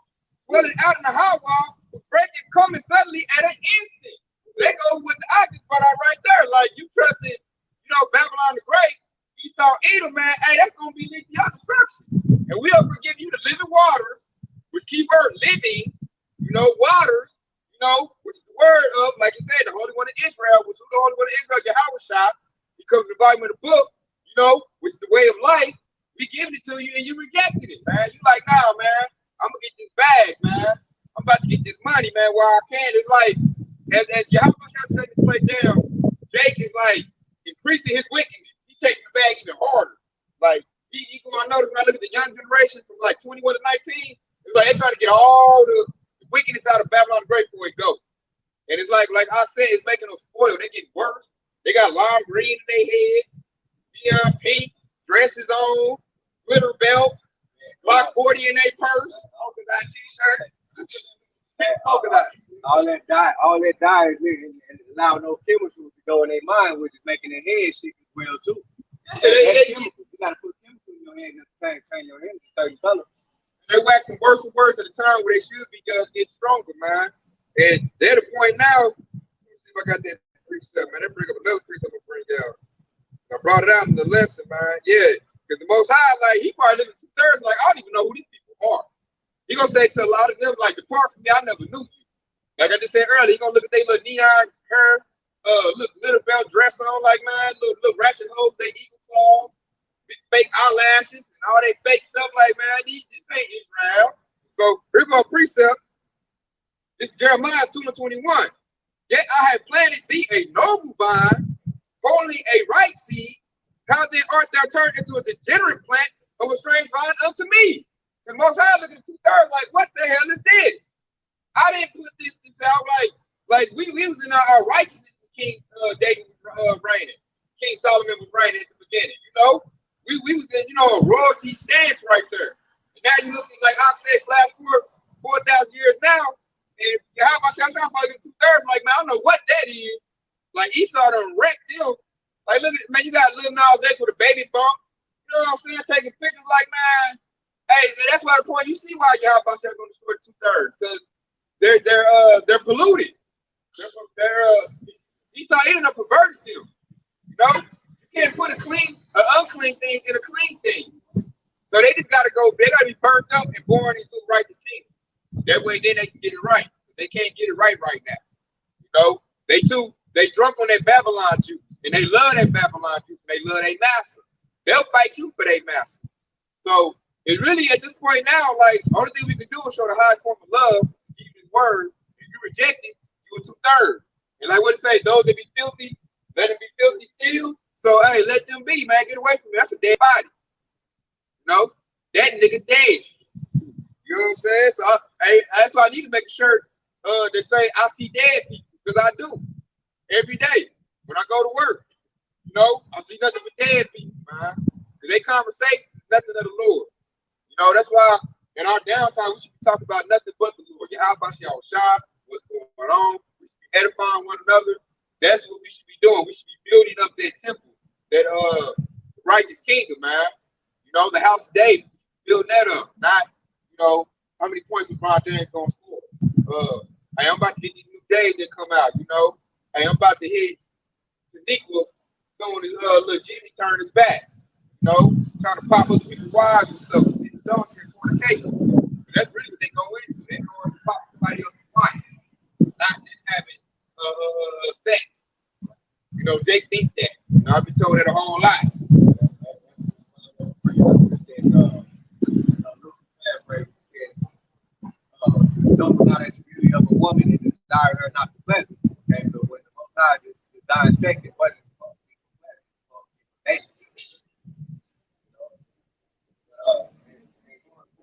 swelling out in the high wall, breaking coming suddenly at an instant. They go with the object brought out right there. Like you trusted, you know, Babylon the Great, Esau, Edom, man, hey, that's gonna be leading to your destruction. And we'll forgive you the living waters, which keyword living, you know, waters, you know, which is the word of, like you said, the Holy One of Israel, which is the Holy One of Israel, Yahweh Shah. He comes in the volume of the book, you know, which is the way of life. We giving it to you and you rejected it, man. You like, nah, man, I'm gonna get this bag, man. I'm about to get this money, man, while I can. It's like, as Yahweh Shah taking the play down, Jake is like increasing his wickedness. He takes the bag even harder. Like, I notice when I look at the young generation from like 21 to 19, it's like they're trying to get all the wickedness out of Babylon the Great before it goes. And it's like I said, it's making them spoiled. They getting worse. They got lime green in their head, neon pink, dresses on, glitter belt, Glock 40 in their purse, polka dot t-shirt, polka dot. All that dye and allow no chemicals to go in their mind, which is making their head sick as well too. Yeah, you gotta put chemicals in your head to turn your head to certain color. They're waxing worse and worse at a time where they should be getting stronger, man. And they're the point now. Let me see if I got that precept, man. They bring up another precept I'm gonna bring out. I brought it out in the lesson, man. Yeah, because the Most High, like, he probably living 2/3. Like, I don't even know who these people are. He gonna say to a lot of them, like, depart from me, I never knew you. Like I just said earlier, he gonna look at their little neon hair, little belt dress on, like, man, little ratchet hoes, they eagle claws, fake eyelashes, and all that fake stuff. Like, man, this ain't Israel. So here go a precept. This is Jeremiah 2:21. Yet I have planted thee a noble vine, holding a right seed. How then art thou turned into a degenerate plant of a strange vine unto me? The Most High looking at 2/3 like, what the hell is this? I didn't put this out like we was in our righteousness when King David was reigning. King Solomon was reigning at the beginning, you know? We was in, you know, a royalty stance right there. And now you looking like I said, last 4,000 years now. And how about I'm probably 2/3, like, man, I don't know what that is. Like Esau done wrecked them. Like, look at man, you got Lil Nas X with a baby bump. You know what I'm saying? Taking pictures like, man. Hey, that's why the point you see why y'all about to go to destroy 2/3, because they're polluted. Esau ended up perverted them. You know, you can't put an unclean thing in a clean thing. So they just gotta go. They gotta be burnt up and born into a righteous kingdom. That way, then they can get it right. They can't get it right now. You know, they drunk on that Babylon juice, and they love that Babylon juice, and they love their master. They'll fight you for their master. So it's really at this point now, like, only thing we can do is show the highest form of love, give you his word. If you reject it, you are 2/3. And like what it say, those that be filthy, let them be filthy still. So hey, let them be, man. Get away from me. That's a dead body. You know, that nigga dead. You know what I'm saying? So that's why I need to make a shirt that say I see dead people, because I do every day when I go to work. You know, I see nothing but dead people, man. Because they conversations is nothing of the Lord. You know, that's why in our downtime we should be talking about nothing but the Lord. Yeah, how about y'all shop? What's going on? We should be edifying one another. That's what we should be doing. We should be building up that temple, that righteous kingdom, man. You know, the house of David, building that up. Not, you know, how many points LeBron James gonna score. Hey, I'm about to get these new days that come out, you know. Hey, I'm about to hit Taniqua soon as little Jimmy turned his back. You know, trying to pop up people's wives and stuff. It's done here for the cake. go into. They go and pop somebody else's wife, not just having sex. You know, Jake think that. You know, I've been told that a whole lot. Don't not at the beauty of a woman and desire her not to pleasure. Okay, so when the Most High designed sex, it wasn't supposed to be pleasure.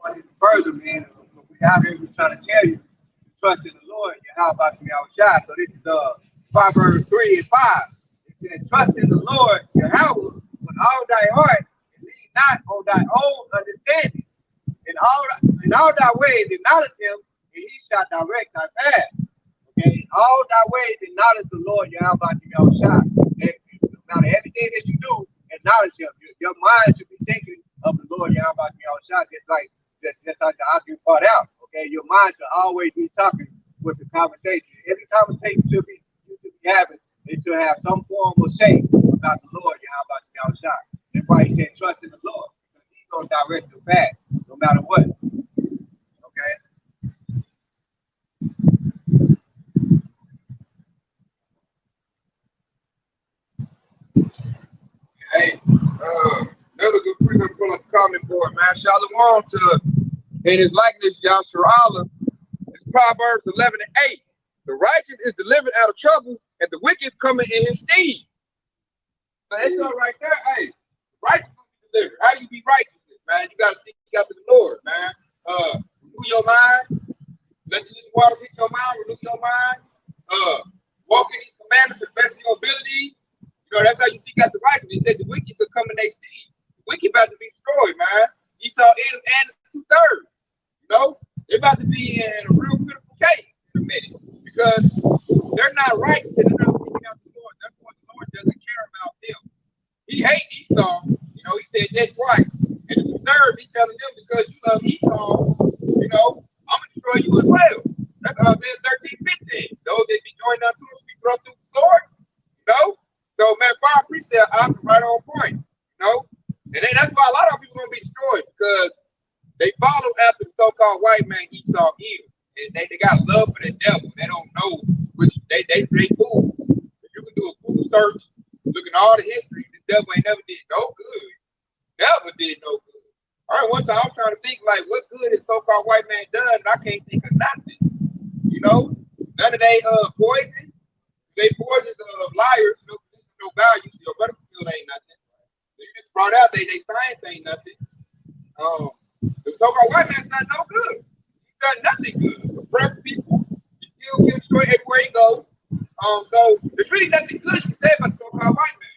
Going even further, man, we out here we're trying to tell you, trust in the Lord, and how about you outside. So this is Proverbs 3 and 5. It says, trust in the Lord, Yahweh, with all thy heart, and lean not on thy own understanding. In all thy ways acknowledge him, and he shall direct thy path. Okay, in all thy ways acknowledge the Lord, Yahweh, no matter everything that you do, acknowledge him. Your mind should be thinking of the Lord, Yahweh, just like the Akim brought out. Okay, your mind should always be talking with the conversation. Every conversation you should be having, it should have some form of say about the Lord, Yahweh. That's why he said trust in the Lord, because he's gonna direct the path, no matter what. Okay. Hey, another good preacher pull up the comment board, man. Shalom to in his likeness, Yasharala. It's Proverbs 11 and 8. The righteous is delivered out of trouble, and the wicked coming in his stead. So that's all right there. Hey, righteous gonna be delivered. How do you be righteous, man? You gotta seek after the Lord, man. Renew your mind. Let the living water hit your mind. Renew your mind. Walk in these commandments to the best of your abilities. You know, that's how you seek after righteousness. He said the wicked will come in their stead. The wicked about to be destroyed, man. Esau and the 2/3. You know, they're about to be in a real critical case in a minute because they're not righteous and they're not seeking after the Lord. That's why the Lord doesn't care about them. He hates Esau. You know, he said that twice. And the 2/3, he's telling them because you love Esau, you know, I'm going to destroy you as well. That's Isaiah 13:15. Those that be joined unto us, we thrust through the sword. You know? So, man, fire precept, I'm right on point. You know? And then that's why a lot of people going to be destroyed because they follow after the so-called white man Esau Edom. And they got love for the devil. They don't know which they fool. If you can do a Google search, look at all the history, the devil ain't never did no good. Never did no good. All right, one time I was trying to think like what good is so-called white man done, and I can't think of nothing. You know, none of they poison. They poisons liars, no value. So your battlefield ain't nothing. You just brought out they science ain't nothing. The so-called white man's not no good. He's done nothing good. Oppress people, he still kill, destroy everywhere he goes. So there's really nothing good you can say about the so-called white man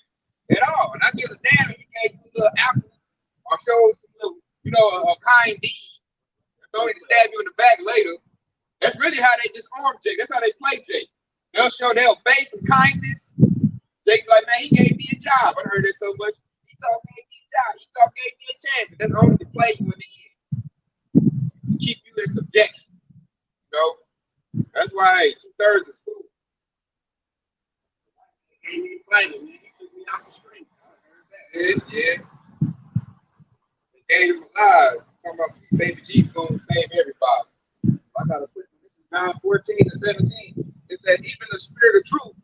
at all. And I give a damn if he gave you a little apple or showed some little, you know, a kind deed. It's only to stab you in the back later. That's really how they disarm Jake. That's how they play Jake. They'll base some kindness. Jake like, man, he gave me a job. I heard it so much. Esau gave me a job. Esau gave me a chance. And that's only to play you in the end. To keep you in subjection. You know? That's why 2/3 is cool. He gave me a fighting, man. He took me off the street. I heard that. Yeah. They gave him alive. Talking about baby Jesus gonna save everybody. I gotta put this is John 14 and 17. It said, even the spirit of truth,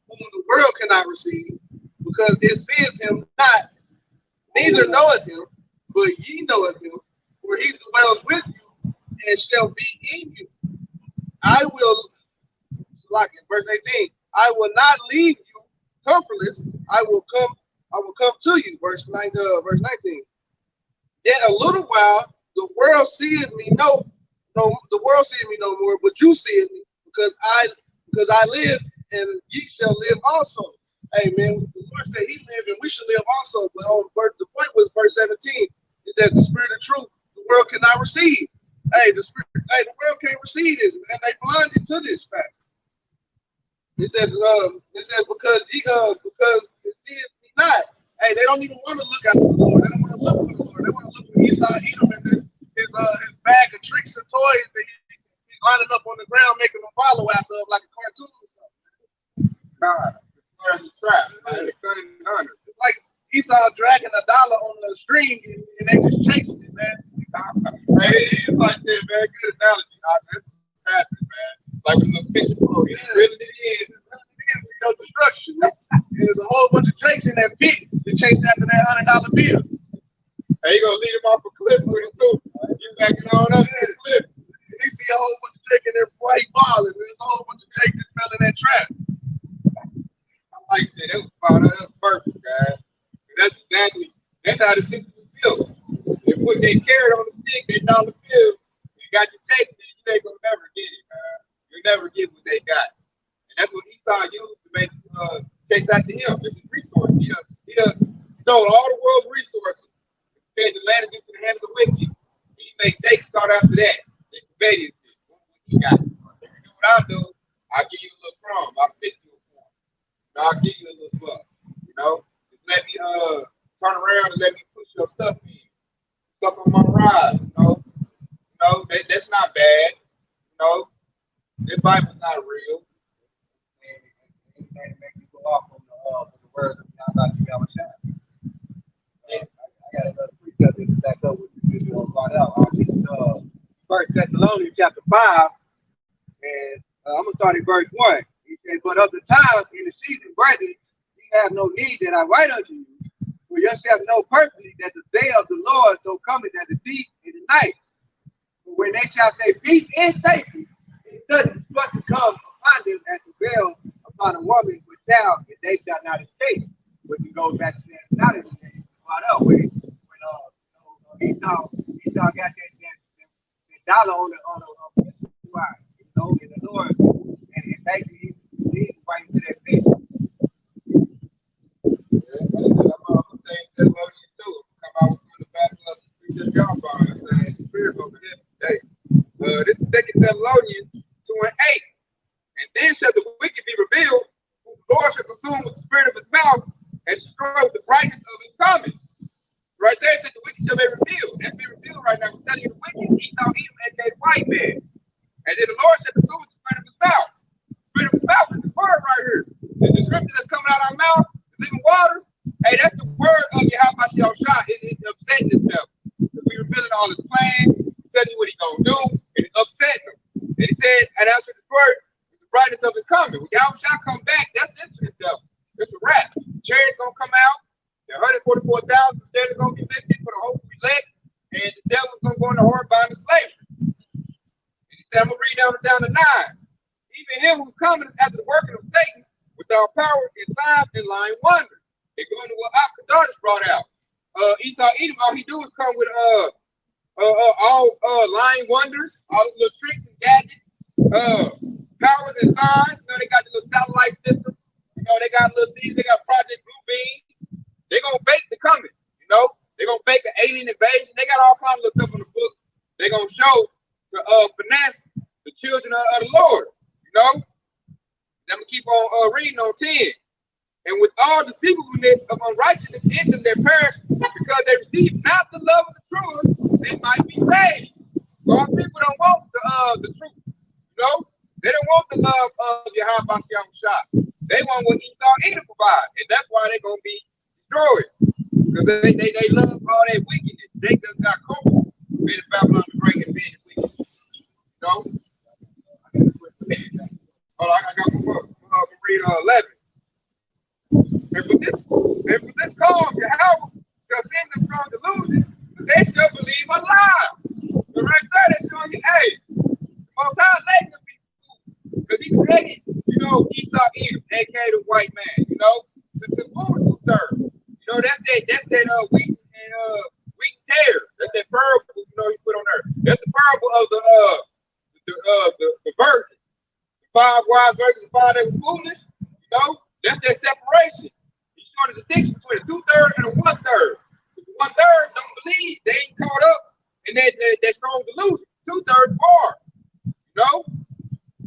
whom the world cannot receive, because it seeth him not, neither knoweth him, but ye knoweth him, for he dwells with you and shall be in you. I will, like in verse 18, I will not leave you comfortless. I will come to you. Verse 19. Yet a little while the world seeth me the world seeth me no more, but you seeth me, because I live and ye shall live also. Hey man, the Lord said he lived and we should live also. But the point was verse 17 is that the spirit of truth the world cannot receive. The world can't receive this, man. They blinded to this fact. It says because it seeth me not. Hey, they don't even want to look after the Lord. They don't want to look for the Lord. They want to look for Esau Edom and his bag of tricks and toys that he's lining up on the ground, making them follow after him like a cartoon or something. God, the trap, man. The gun and honor. It's like Esau dragging $1 on the string and they just chasing it, man. Hey, it's like that, man. Good analogy. That's what's happening, man. Like a little fishing pole. You reeling it in. It's no destruction. There's a whole bunch of drakes in that pit to chase after that $100 bill. Hey, you gonna lead him off a cliff with him too. You backing on up to the cliff. You see a whole bunch of drake in there before he balling. There's a whole bunch of drake that fell in that trap. I like that. That was fine. That was perfect, guys. That's how the system was built. They put their carrot on the stick, they dollar bill. You got your taste, and you ain't gonna never get it, man. You'll never get what they got. And that's what Esau used to make chase after him. It's his resource. He done stole all the world's resources, fed the land into the hand of the wicked. And he made Jake start after that. They conveyed what he got. If you do what I do, I'll give you a little crumb. I'll fix you a crumb. I'll give you a little buck. You know? Just let me turn around and let me push your stuff in. Stuff on my ride, you know? That's not bad. You know? That Bible's not real. Anything to make you go off on the words of God, you got a shot. I got another precept to back up what you just brought out. First Thessalonians chapter 5, and I'm gonna start at verse 1. He says, "But of the times in the season, brethren, ye have no need that I write unto you. For yourself know perfectly that the day of the Lord so cometh as a thief in the night. But when they shall say peace and safety, it doesn't what to come upon them as a veil upon a woman with child, and they shall not escape." Which goes back to that knowledge that you brought up when Esau got that dollar on the wire, you know, in the Lord, and basically he's right into that fish. Yeah, I'm saying that love you too. Come out with some of the best stuff we just got about it. Saying the spirit over here today. This is 2 Thessalonians 2:8. And then shall the wicked be revealed, whom the Lord shall consume with the spirit of his mouth and destroy with the brightness of his coming. Right there it said the wicked shall be revealed. That's been revealed right now. We're telling you the wicked, Esau, Edom, and that white man. And then the Lord shall consume with the spirit of his mouth. The spirit of his mouth is his word right here. The scripture that's coming out of our mouth, the living waters, hey, that's the word of Yahweh Shah. It's upsetting himself. Because we revealing all his plans, telling you what he's going to do, and it's upsetting him. And he said, and after this word, with the brightness of his coming. When Yahweh Shah come back, that's into himself. It's a wrap. Chariots going to come out. The 144,000 stand is going to be lifted for the whole elect, and the devil's going to go into hard bond of slavery. And he said, I'm going to read down to 9. Even him who's coming after the working of Satan, without power and signs and lying wonders. They go into what Akadash brought out. Esau Edom, all he do is come with all lying wonders, all the little tricks and gadgets, powers and signs. You know, they got the little satellite system. You know, they got little things. They got Project Blue Beam. They're going to bake the coming, you know. They're going to bake an alien invasion. They got all kinds of stuff in the book. They're going to show to finesse the children of the Lord, you know. I'm going to keep on reading on 10. And with all deceivableness of unrighteousness in them, they perish because they receive not the love of the truth, they might be saved. So our people don't want the truth, you know. They don't want the love of Yahweh Shah. They want what Esau Edom provide. And that's why they're going to be destroyed, because they love all that wickedness. They just got caught in Babylon the Great and being wicked. You know? Oh, I got one more. I'm going to read 11. And for this cause, Yahweh shall send them from delusion, but they shall believe a lie. So right there, they're showing you, hey, the Most High letting them be fooled, because he created, you know, Esau Edom, aka the white man, you know, to fool 2/3. You know, that's that wheat and tear. That's that parable, you know, he put on there. That's the parable of the virgin. The 5 wise virgins, the 5 that was foolish, you know, that's that separation. He's showing the distinction between the 2/3 and the 1/3. The 1/3 don't believe, they ain't caught up in that strong delusion. 2/3 far. You know?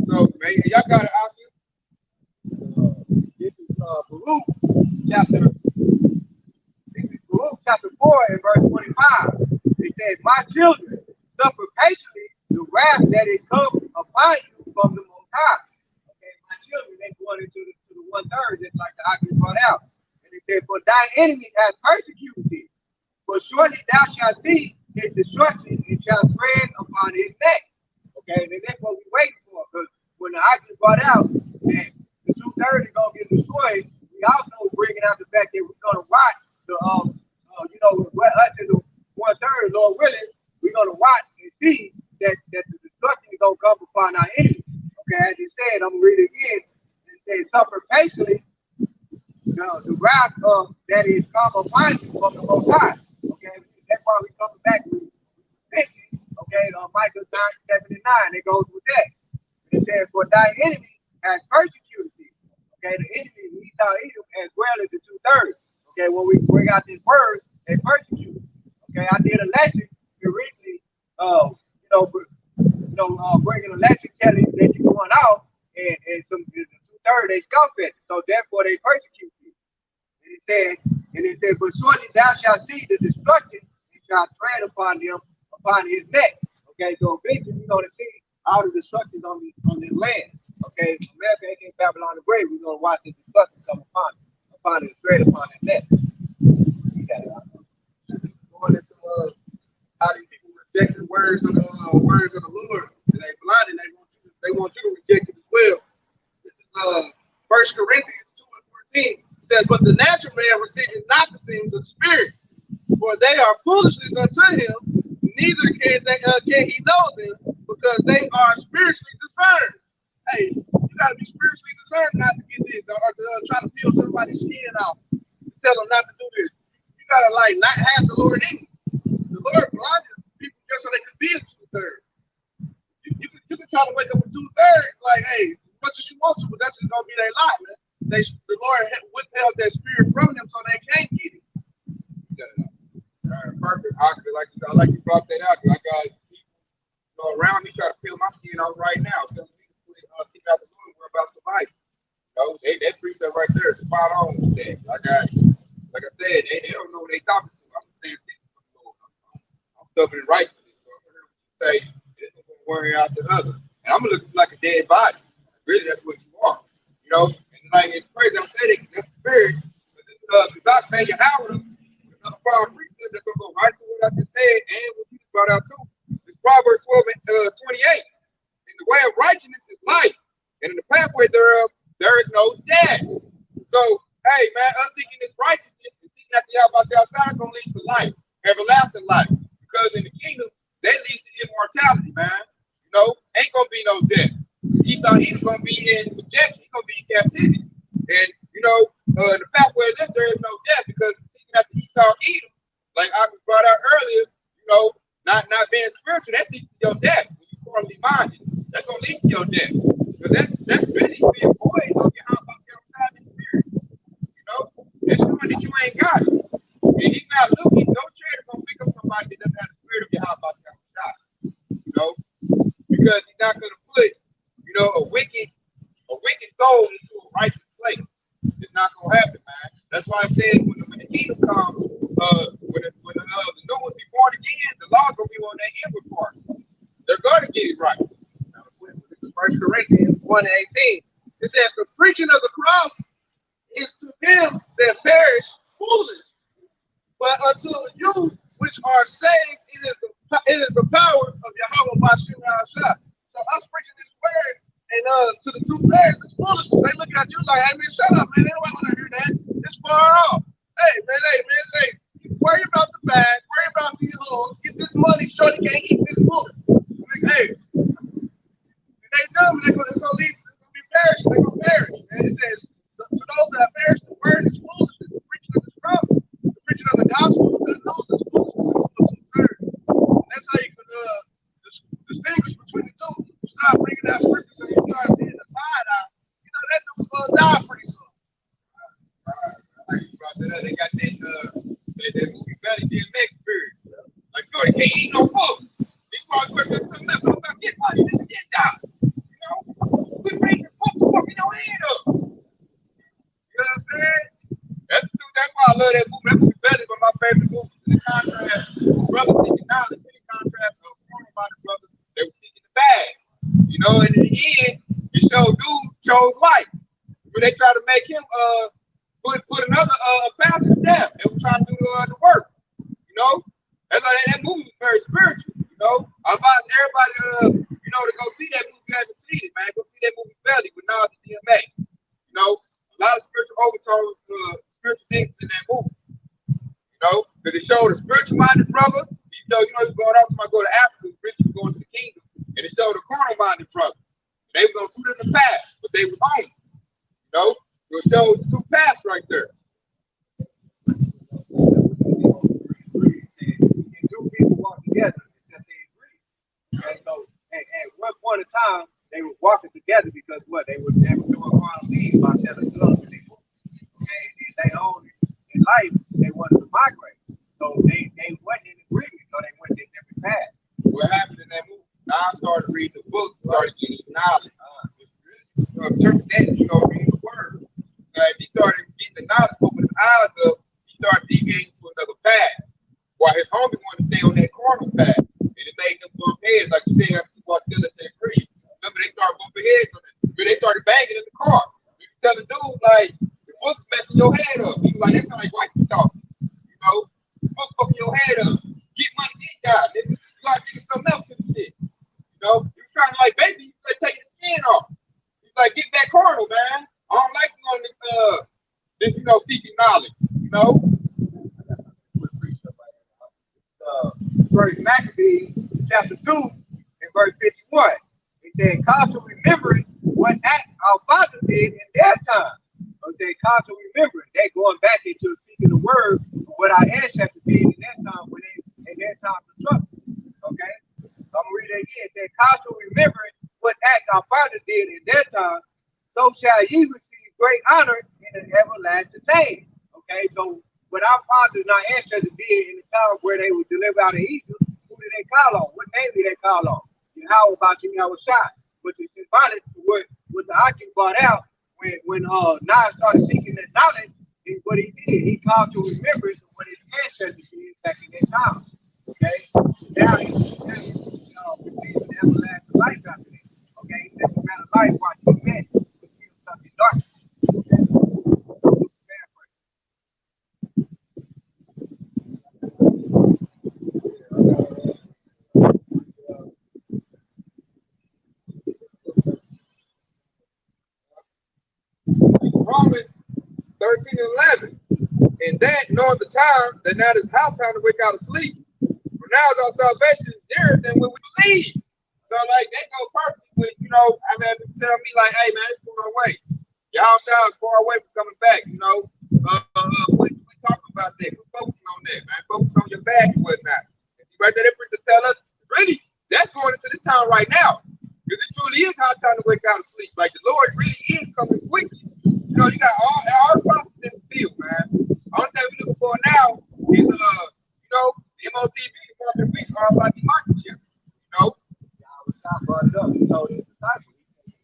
So man, y'all got it out here. This is Baruch chapter 4 and verse 25. It says, "My children, suffer patiently the wrath that is come upon you from the Most High." Okay, my children, they going into the 1/3, just like the Aki brought out. And it said, "For thy enemy has persecuted thee, but surely thou shalt see his destruction and shall tread upon his neck. Okay, and that's what we're waiting for. Because when the ox is brought out and the 2/3 is gonna get destroyed, we also bringing out the fact that we're gonna watch the us as the 1/3, Lord willing, we're gonna watch and see that the destruction is gonna come upon our enemies. Okay, as you said, I'm gonna read it again. It says, suffer patiently the wrath of that is come upon you from the Most High. Okay, that's why we coming back with repentance. Okay, Micah 9:7-9, it goes with that. And it says, for thy enemy has persecuted thee. Okay, the enemy, Esau, Edom, as well as the 2/3. Okay, when we bring out this word, they persecute. Okay, I did a lesson originally, bringing a lesson telling you that you're going out, and some the 2/3 they scoff at you. So therefore they persecute you. And it said, but surely thou shalt see the destruction and shalt tread upon them upon his neck. Okay, so eventually we're gonna see all the destructions on this land. Okay, America ain't Babylon the Great. We're gonna watch the destruction come upon his tread upon his neck. Going into how these people reject the words of the Lord, and they blind, and they want you to reject it as well. This is 1 Corinthians 2:14. It says, but the natural man receiveth not the things of the spirit, for they are foolishness unto him, neither can he know them, because they are spiritually discerned. Hey, you gotta be spiritually discerned not to get this, or to try to peel somebody's skin off, to tell them not to do this. You gotta not have the Lord in you. The Lord blinded people just so they could be a 2/3. You can try to wake up a 2/3, like, hey, as much as you want to, but that's just gonna be their lot, man. The Lord withheld that spirit from them so they can't get it. Perfect. I like you brought that out. I got people around me try to peel my skin off right now. Telling me to seek out the Lord and worry about survival. That precept right there is spot on with that. Like I said, they don't know what they talking to. I'm saying I'm stubborn and righteousness. So I'm gonna say this is gonna worry out the other. And I'm gonna look like a dead body. Really, that's what you are. And like it's crazy. I'm saying that's spirit. But God made you Howard. Another power precept that's gonna go right to what I just said and what you just brought out too. It's Proverbs 12:28. And the way of righteousness is life, and in the pathway thereof there is no death. So, hey man, us seeking this righteousness and seeking after Yahweh is gonna lead to life, everlasting life. Because in the kingdom, that leads to immortality, man. Ain't gonna be no death. Esau, he's gonna be in subjection, he's gonna be in captivity. And the fact where there is no death, because seeking after Esau, Edom, like I was brought out earlier, not being spiritual, that leads to your death. When you carnally minded, that's gonna lead to your death. Because that's really being void of your heart, of your time and spirit. That's showing that you ain't got it. And he's not looking, no trader gonna pick up somebody that doesn't have the spirit of your heart, about your God. Because he's not gonna put, a wicked soul into a righteous place. It's not gonna happen, man. That's why I said when the kingdom comes, when the new ones be born again, the law gonna be on their inward part. They're gonna get it right. 1 Corinthians 1:18. It says, the preaching of the cross is to them that perish foolish, but unto you which are saved, it is the power of Yahweh Bashem Yahshua. So us preaching this word and to the 2/3 is foolishness. They look at you like, hey man, shut up, man. They don't want to hear that. It's far off. Hey, worry about the bag, worry about these hoes, get this money, shorty can't eat this bullet. Like, hey, they dumb, it's gonna be perishing, they're gonna perish. And it says, to those that perish, the word is foolishness. The preaching of this cross, the preaching of the gospel, the good news is foolishness to the 2/3. That's how you could distinguish between the two. You start bringing out scriptures and you start seeing the side eye. That dude's gonna die pretty soon. They got that movie Belly DMX spirit. Like, they can't eat no food. These boys work something else. I'm about to get money. This is get down. Quit bringing the fuck your head up. You know what I'm saying? That's why I love that movie. That movie Belly, one of my favorite movies. In the contrast, brothers seeking knowledge. In the contrast of former body brothers, they were seeking the bag. And in the end, it showed dude chose life. When they tried to make him put another pastor down, they were trying to do the work. That's why that movie was very spiritual, you know. I advise everybody to go see that movie if you haven't seen it, man. Go see that movie Belly with Nas and DMX. You know, a lot of spiritual overtones, spiritual things in that movie. You know, because it showed a spiritual minded brother. He's going out to go to Africa, spiritually going to the kingdom, and it showed a carnal minded brother. They was on two different paths, but they was on. You know, it showed two paths right there. Two people walk together except they agree. And so at one point in time, they were walking together because what they were doing carnal things by telling drugs and they were. Okay, and they own in life, they wanted to migrate. So they wasn't in agreement, so they went their different paths. What happened in that movie? Now I started reading the book, started getting knowledge. Interpret that, reading the word. He started getting the knowledge, open his eyes up, he started deviating to another path. While his homie wanted to stay on that carnal path. And it made them bump heads, like you said, after you walked together, they agreed. Remember, they started bumping heads on it. They started banging in the car. You can tell the dude, like, the book's messing your head up. He was like, that sounds like white people talking. You know, the book fucking your head up. Get money, get God, nigga. You gotta think of something else in the shit. You know, you trying to, like, basically, you like taking the skin off. He's like, get back carnal, man. I don't like you on this, seeking knowledge, you know? Verse Maccabees, chapter 2, and verse 51. It said, constantly remembering what act our fathers did in their time. So they constantly remembering. They going back into speaking the word of what our ancestors did in their time when they in their time of trouble. Okay? So I'm gonna read it again. It said, constantly remembering what act our fathers did in their time, so shall ye receive great honor in an everlasting name. Okay, so what our fathers and our ancestors did in the time where they were delivered out of Egypt, who did they call on? What name did they call on? And how about you know shot? But the symbolic what the Akim brought out when Nas started seeking that knowledge is what he did. He called to remembrance of what his ancestors did back in their time. Okay? Now he's receiving everlasting life after this. Okay, he said, man, life while he met, he was stuck in darkness. Romans 13 and 11. And that knowing the time, that now is how time to wake out of sleep. For now is our salvation is dearer than when we believe. So like that go perfect with, I mean people tell me like, hey man, it's far away. Y'all shall is far away from coming back, we talking about that. We're focusing on that, man. Focus on your bag and whatnot. And see right there, that priest tell us, really, that's going into this time right now. Because it truly is high time to wake out of sleep. Like the Lord really is coming quickly. You got all the prophets in the field, man. All that we're looking for now is, the MOTV, the market of beast, all about the market ship. I brought it up. He told his disciples,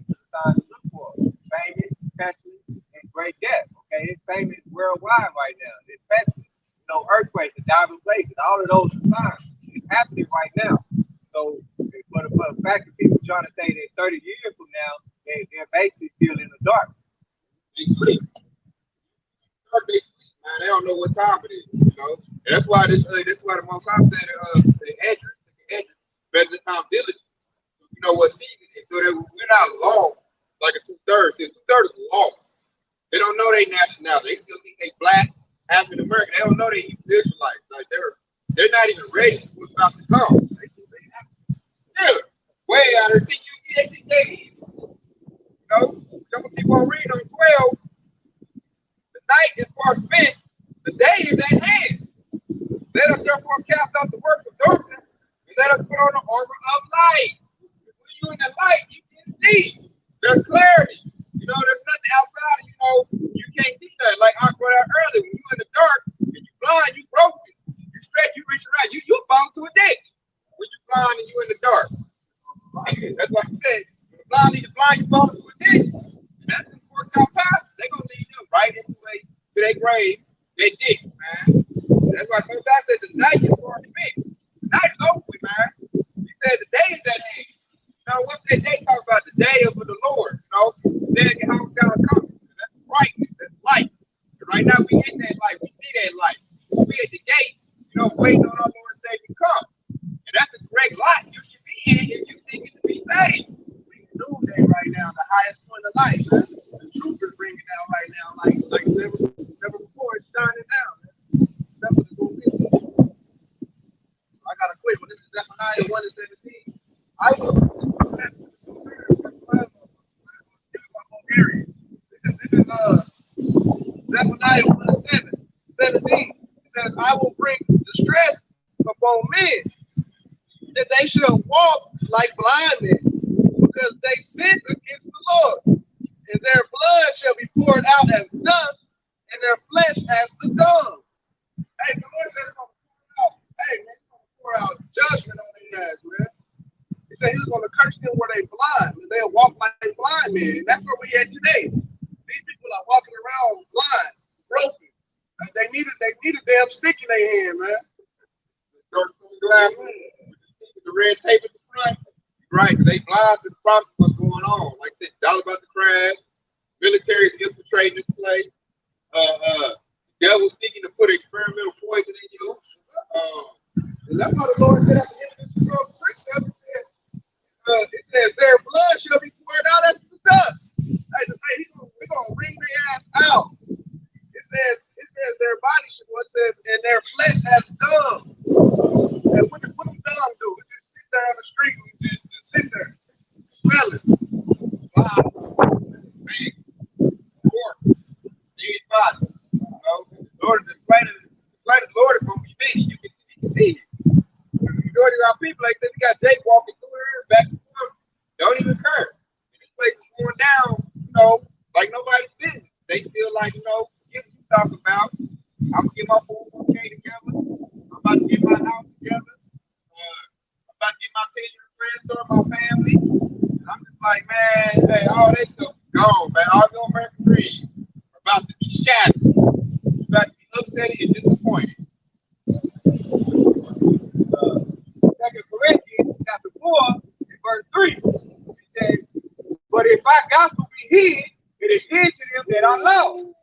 he decided to look for famine, pestilence, and great death. Okay, it's famous worldwide right now. It's pestilence, earthquakes, the diving places, all of those signs. It's happening right now. So, for the fact that people trying to say that 30 years from now, they're basically still in the dark. They sleep. They sleep, man. They don't know what time it is, And that's why that's why the Most High said the edge, better the time diligent. So you know what season it is, so that we're not lost like a 2/3. See, 2/3 is lost. They don't know their nationality. They still think they black, African American. They don't know they Israelites. Like they're not even ready for what's about to come. Yeah, way out here. They think they evil. Some people on reading on 12. The night is far spent, the day is at hand. Let us therefore cast out the works of darkness, and let us put on the armor of light. When you're in the light, you can see. There's clarity. There's nothing outside. You can't see nothing. Like I brought out earlier, when you're in the dark and you're blind, you broken. You stretch, you reach around, you fall to a ditch. When you're blind and you're in the dark. That's what I said. When the blind lead the blind, you fall to a ditch. And that's the four top pastors. They're gonna lead them right into their grave. They dig, man. That's why most guys said the night is far spent. The night is over, man. He said the day is at hand. What's that day talk about? The day of the Lord. The day of how God comes. That's brightness. That's light. And right now we in that light. We see that light. We at the gate. Waiting on our Lord and Savior now, the highest point of life. Man. The truth is bringing down right now, like never before. It's shining down. Man. That's what it's going to be. I got to quit, but this is Zephaniah 1:17. I will this is Zephaniah 1:17. It says, I will bring distress upon men, that they shall walk like blind men, because they sinned against the Lord, and their blood shall be poured out as dust, and their flesh as the dung. Hey, the Lord said he's going to pour out. Hey, man, he's going to pour out judgment on their ass, man. He said he was going to curse them where they blind, and they'll walk like blind men. And that's where we at today. These people are walking around blind, broken. They need a damn stick in their hand, man. The red tape at the front. Right, they blind to the problem what's going on. Like I said, dollar about to crash, military is infiltrating this place. Devil seeking to put experimental poison in you. And that's what the Lord said at the end of this scroll precept. It says their blood shall be poured out as the dust. We're gonna wring their ass out. It says their body should, what says, and their flesh as dung. And what them dung do? It just sit there on the street and just sit there, smelling. Wow. Man, pork, dead body. You know, Lord, the slate of the Lord is gonna be big. You can see it. The majority of our people, like I said, we got Jake walking through here, back and forth. Don't even care. And this place is going down, you know, like nobody's business. They still like, you know, get what you talk about. I'm gonna get my 401k together. I'm about to get my house together. I'm about to get my 10-year friends or my family. And I'm just like, man, hey, all that stuff is gone, man. All your American dreams are about to be shattered. You're about to be upset and disappointed. Second Corinthians chapter 4 and verse 3. It says, but if our gospel be hid, it is hid to them that are lost.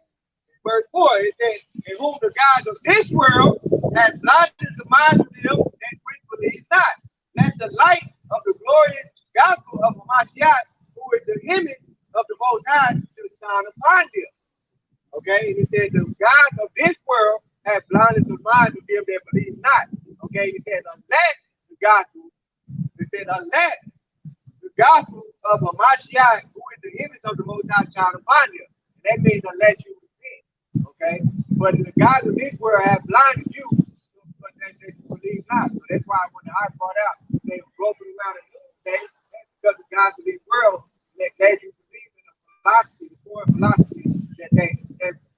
Verse 4, it says, in whom the God of this world has blinded the minds of them that which believe not, that the light of the glorious gospel of Mashiach, who is the image of the Most High, should shine upon them. Okay, and it says, the God of this world has blinded the minds of them that believe not. Okay, it says, unless the gospel, it says, unless the gospel of a Mashiach, who is the image of the Most High, shine upon them. And that means unless you repent. Okay, but the God of this world has blinded you, but that you believe not. So that's why when I brought out, they were groping around in that's because the God of this world that you believe in the philosophy, the foreign philosophy that they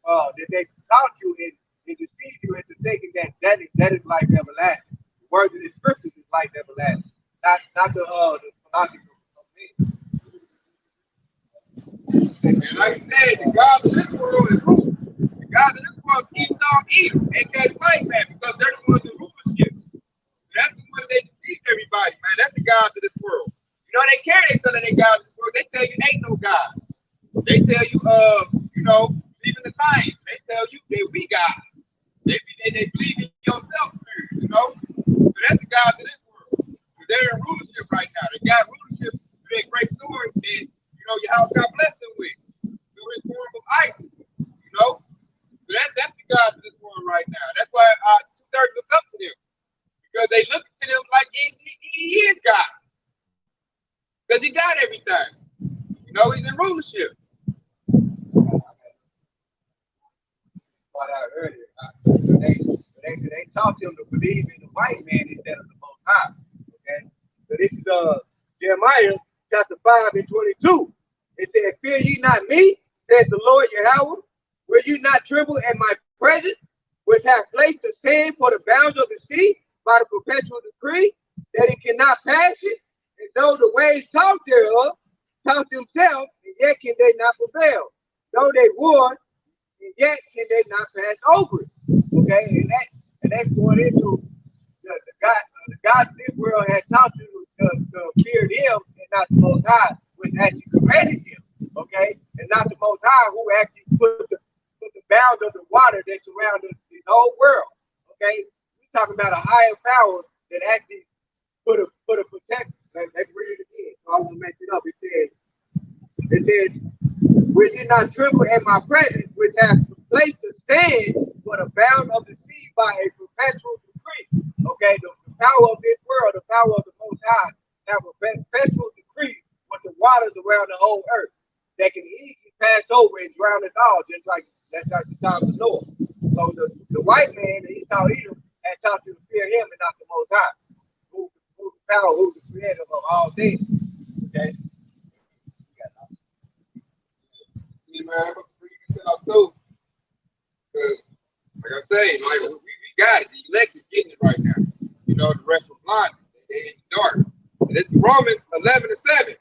taught you and deceive you into thinking that is life everlasting. The words of the scriptures is life everlasting, not the philosophy of men. And like I said, the God of this world is who? The God of this world keeps on evil, aka white man, because they're the ones in rulership. That's the one that deceive everybody, man. That's the gods of this world. You know, they care they telling they gods of this world. They tell you ain't no God. They tell you, you know, believe in the science. They tell you that we God. They believe in yourself, you know. So that's the gods of this world. They're in rulership right now. They got rulership to that great sword that, you know, your house got blessed them with. Through his form of ice, you know. So that's the gods of this world right now. That's why 2/3 look up to them. Because they look to them like he is God. Because he got everything. You know, he's in rulership. Out earlier, they taught them to believe in the white man instead of the Most High. Okay, so this is Jeremiah chapter 5 and 22. It says, "Fear ye not me, says the Lord Yahweh. Will you not tremble at my presence, which hath placed the sand for the bounds of the sea by the perpetual decree, that it cannot pass it? And though the waves talk thereof, talk themselves, and yet can they not prevail. Though they would, and yet can they not pass over it." Okay, and that's going into the God of this world has taught you to fear them and not the Most High, which actually commanded him. Okay, and not the Most High, who actually put the bounds of the water that surround the whole world. Okay, we're talking about a higher power that actually put a protection. Let's read it again. So I won't mess it up. It says, It says, "Will ye not tremble in my presence, which hath placed a stand for the bound of the sea by a perpetual decree." Okay, the power of this world, the power of the Most High, have a perpetual decree with the waters around the whole earth that can easily pass over and drown us all, just like that's like the time of Noah. So the white man, the Esau Edom, had taught you to fear him and not the Most High, who's the power, who's the creator of all things. Okay. See, man, I'm gonna bring this out too. Because, like I say, like we got it. The elect is getting it right now. You know, the rest were blind. They in the dark. And this is Romans 11:7.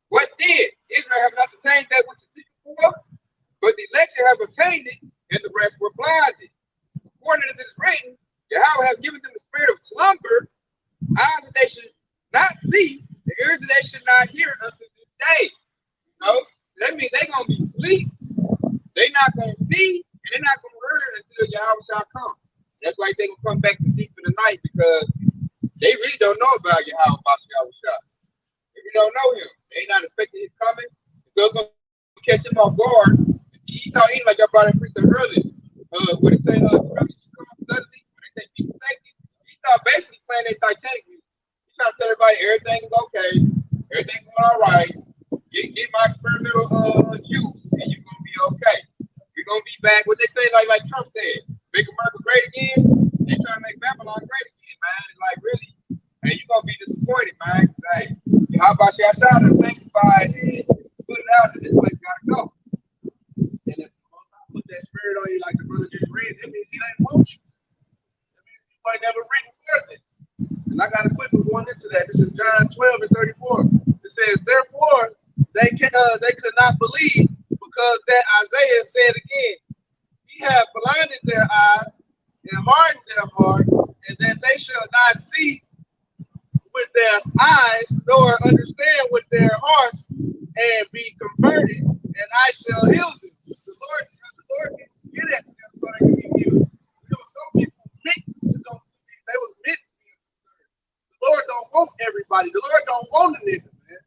What then? Israel have not attained that which is secret for, but the election have obtained it, and the rest were blinded. According as it is written, Yahweh have given them the spirit of slumber, eyes that they should not see, the ears that they should not hear unto this day. You know, that means they're gonna be asleep. They're not gonna see, and they're not gonna hear until Yahweh shall come. That's why they're gonna come back to deep in the night, because they really don't know about Yahweh shall. If you don't know him, they not expecting his coming. So it's gonna catch them off guard. Esau eating like I brought up preacher earlier. When they say destruction should come suddenly, when they say people safety, Esau basically playing their Titanic music. He's trying to tell everybody everything is okay, everything going all right. Get my experimental use, and you're gonna be okay. You're gonna be back. What they say, like Trump said, make America great again. They trying to make Babylon great again, man. It's like really, and you're gonna be disappointed, man. Hey, how about you outside and sanctified and put it out that this place gotta go. And if put that spirit on you, like the brother just read, that means he ain't want you. That means you might never read for it. And I got a quick one going into that. This is John 12:34. It says, "Therefore they could not believe, because that Isaiah said again, He hath blinded their eyes and hardened their heart, and that they shall not see with their eyes, nor understand with their hearts, and be converted, and I shall heal them." The Lord didn't get at them so they can be healed. There were some people meant to go. They was meant to be converted. The Lord don't want everybody. The Lord don't want a nigga, man.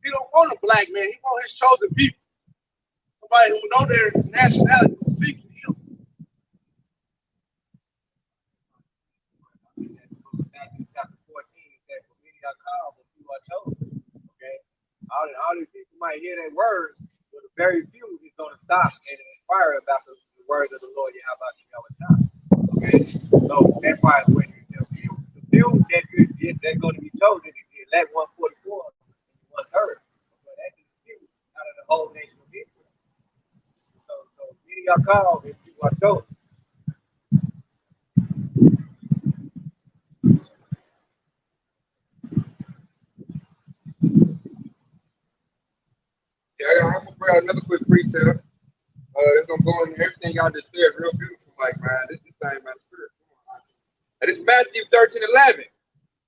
He don't want a black man. He want his chosen people. Somebody who know their nationality, who seeking him. Matthew chapter 14 says, "For many are called, but few are chosen." Okay, all these people might hear that word, but a very few is going to stop and inquire about the words of the Lord Yahweh. Okay, so that's why when the few that's going to be chosen is the elect 144 and 1/3. So that's the few out of the whole nation of Israel. So many are called, and few are chosen. Yeah, I'm gonna bring out another quick precept. It's gonna go into everything y'all just said, real beautiful. Like, man, this thing, man, spirit. And it's Matthew 13:11.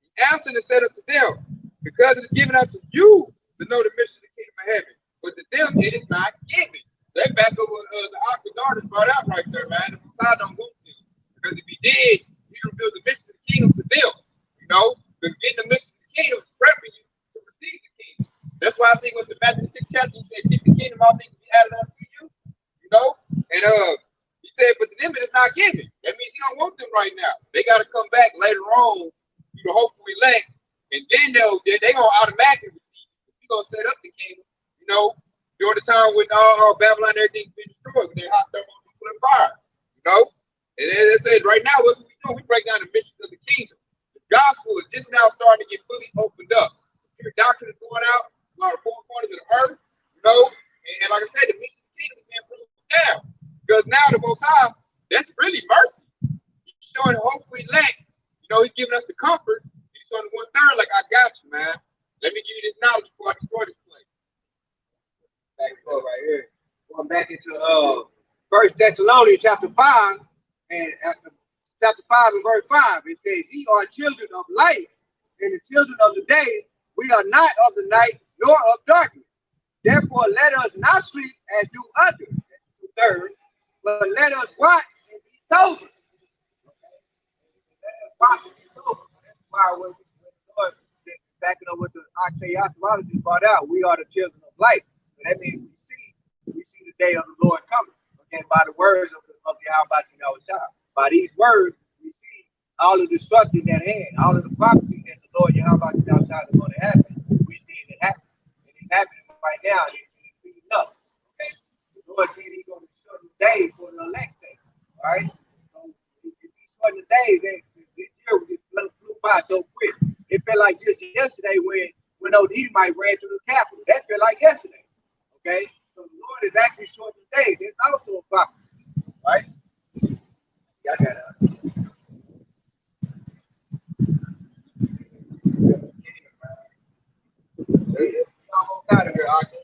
He answered and said unto them, because it is given unto you to know the mission of the kingdom of heaven, but to them it is not given. That back over the Ark daughters brought out right there, man. The Most High don't want them. Because if he did, he revealed the mission of the kingdom to them. You know, because getting the mission of the kingdom is prepping you to receive the kingdom. That's why I think with the Matthew 6th chapter, he said, seek the kingdom, all things will be added unto you. You know? And he said, but to them it is not given. That means he don't want them right now. They got to come back later on to the hopeful elect, and then they're gonna automatically receive it. He's gonna set up the kingdom, you know, during the time when all Babylon and everything's been destroyed, with their hot thermal fire, you know. And then it says right now, what we do, we break down the mission of the kingdom. The gospel is just now starting to get fully opened up. Your doctrine is going out on the four corners of the earth, you know. And like I said, the mission of the kingdom is being proved down. Because now the Most High, that's really mercy. He's showing the hopeful elect, you know, he's giving us the comfort. He's showing the 1/3, like, I got you, man. Let me give you this knowledge before I destroy this place. Back right here. Going back into 1 Thessalonians chapter 5, and chapter 5 and verse 5, it says, "Ye are children of light, and the children of the day. We are not of the night, nor of darkness. Therefore let us not sleep as do others," that's 2/3, "but let us watch and be sober." Okay? Let us watch and be sober. That's why when the Lord backing up what the archaeologist brought out, we are the children of light. So that means we see the day of the Lord coming. Okay, by the words of Yahweh. By these words, we see all of the destruction at hand, all of the prophecy that the Lord Yahweh is going to happen. We see it happen. And it's happening right now. And it's speeding up. Okay? The Lord said he's going to shorten the days for the elect day. All right? So if he shorten the days, then this year we just flew by so quick. It felt like just yesterday when those Edomites ran through the Capitol. That felt like yesterday. Okay? So the Lord is actually shortening the days. It's also a prophecy. Right? Yeah, I got it. Almost out of here, Arthur.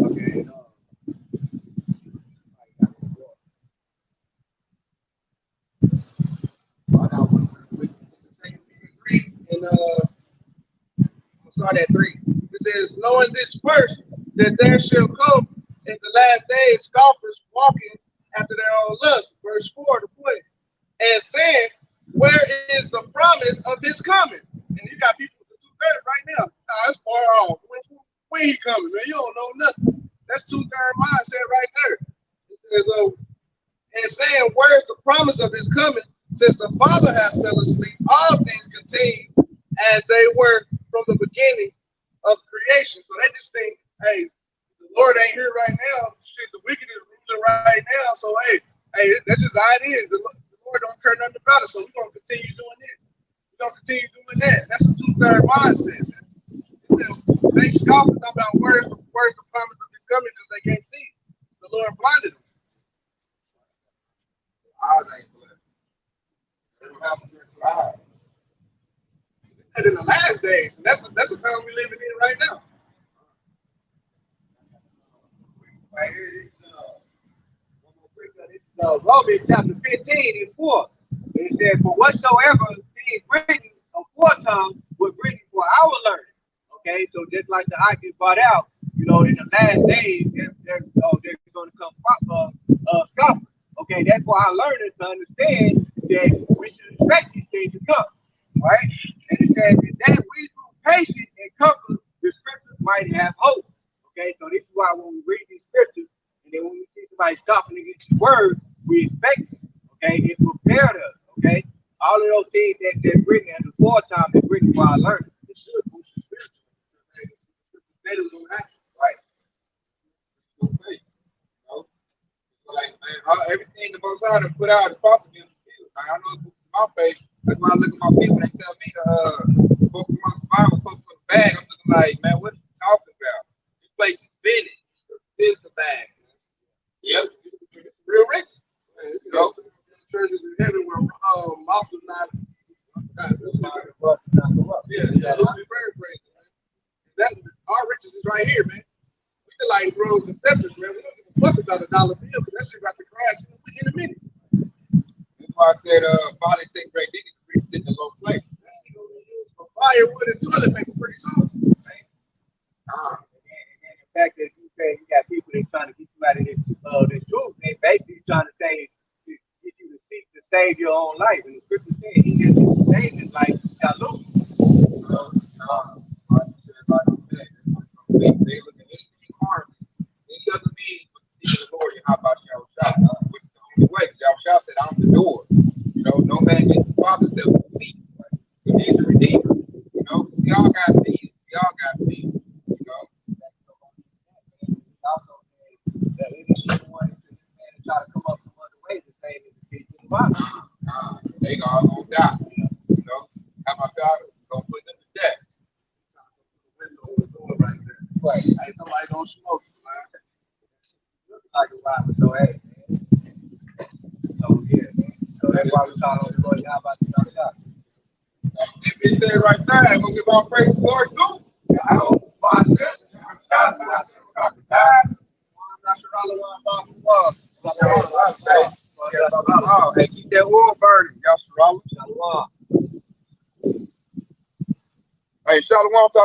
Okay. And I'm start at 3. It says, knowing this first, that there shall come in the last days scoffers walking after their own lust. Verse 4 to 20. And saying, where is the promise of his coming? And you got people with the 2/3 right now. That's far off. When he coming, man? You don't know nothing. That's 2/3 mindset right there. It says, and saying, where's the promise of his coming? Since the Father hath fell asleep, all things continue as they were from the beginning of creation. So they just think, hey, the Lord ain't here right now. Shit, the wicked is ruling right now. So hey, that's just how it is. The Lord don't care nothing about it. So we're gonna continue doing this. We're gonna continue doing that. That's a 2/3 mindset, man. They scoffing about where's the promise of his coming because they can't see it. The Lord blinded them. Eyes ain't blessed. They don't have spiritual eyes. And in the last days, and that's the time we're living in right now. Right here, Romans chapter 15 and 4. It said, for whatsoever things written aforetime was written for our learning. Okay, so just like the Ike brought out, in the last days, they're going to come scoffers. Okay, that's why I learned to understand that we should expect these things to come. Right? And it says that we through patience and comfort the scriptures might have hope. Okay, so this is why when we read these scriptures, and then when we see somebody scoffing against the word, we expect it. Okay, it prepared us. Okay, all of those things that's written at the foretime is written for our learning. It should boost your spiritual. The said it was gonna happen. Right. Okay. Like, man, everything the Most High put out is possible in the field. Like, I know it boosts my faith. That's why I look at my people. They tell me to focus on my spiral, focus on the bag. I'm looking like, man, what are you talking about? This place is spinning. It's the bag. Yep. It's real rich. Treasures in heaven where mouth do not. Yeah, let's be very crazy, man. That our riches is right here, man. We can like thrones and scepters, man. We don't give a fuck about a dollar bill because that shit about to crash in a minute. That's why I said, Father said, great dignity, rich in the low place. That shit gonna be used for firewood and toilet paper pretty soon. And then the fact that you say you got people that trying to get you out of this truth, they basically trying to say get you to seek to save your own life. And the scripture says he gets to save his life. Salute. They look at anything harder, any other meaning but the seeking of the Lord, and how about Yahweh, which is the only way. Yahweh said, I'm the door. No man gets the Father except with me. He is the Redeemer. We all got needs. We all got needs. Also, that it is the one to try to come up with other ways to save his kids in the Bible. They all gonna die. How about God? Gonna put them to death. Right. Hey, somebody don't smoke, man. Looks like a while, so hey, man. So yeah, man. So that's why we talking on the Lord. How about you know shot? If it said right there, I'm gonna give all praise to the Lord too. Hey, keep that oil burning, y'all. Shalom. Hey, Shalom.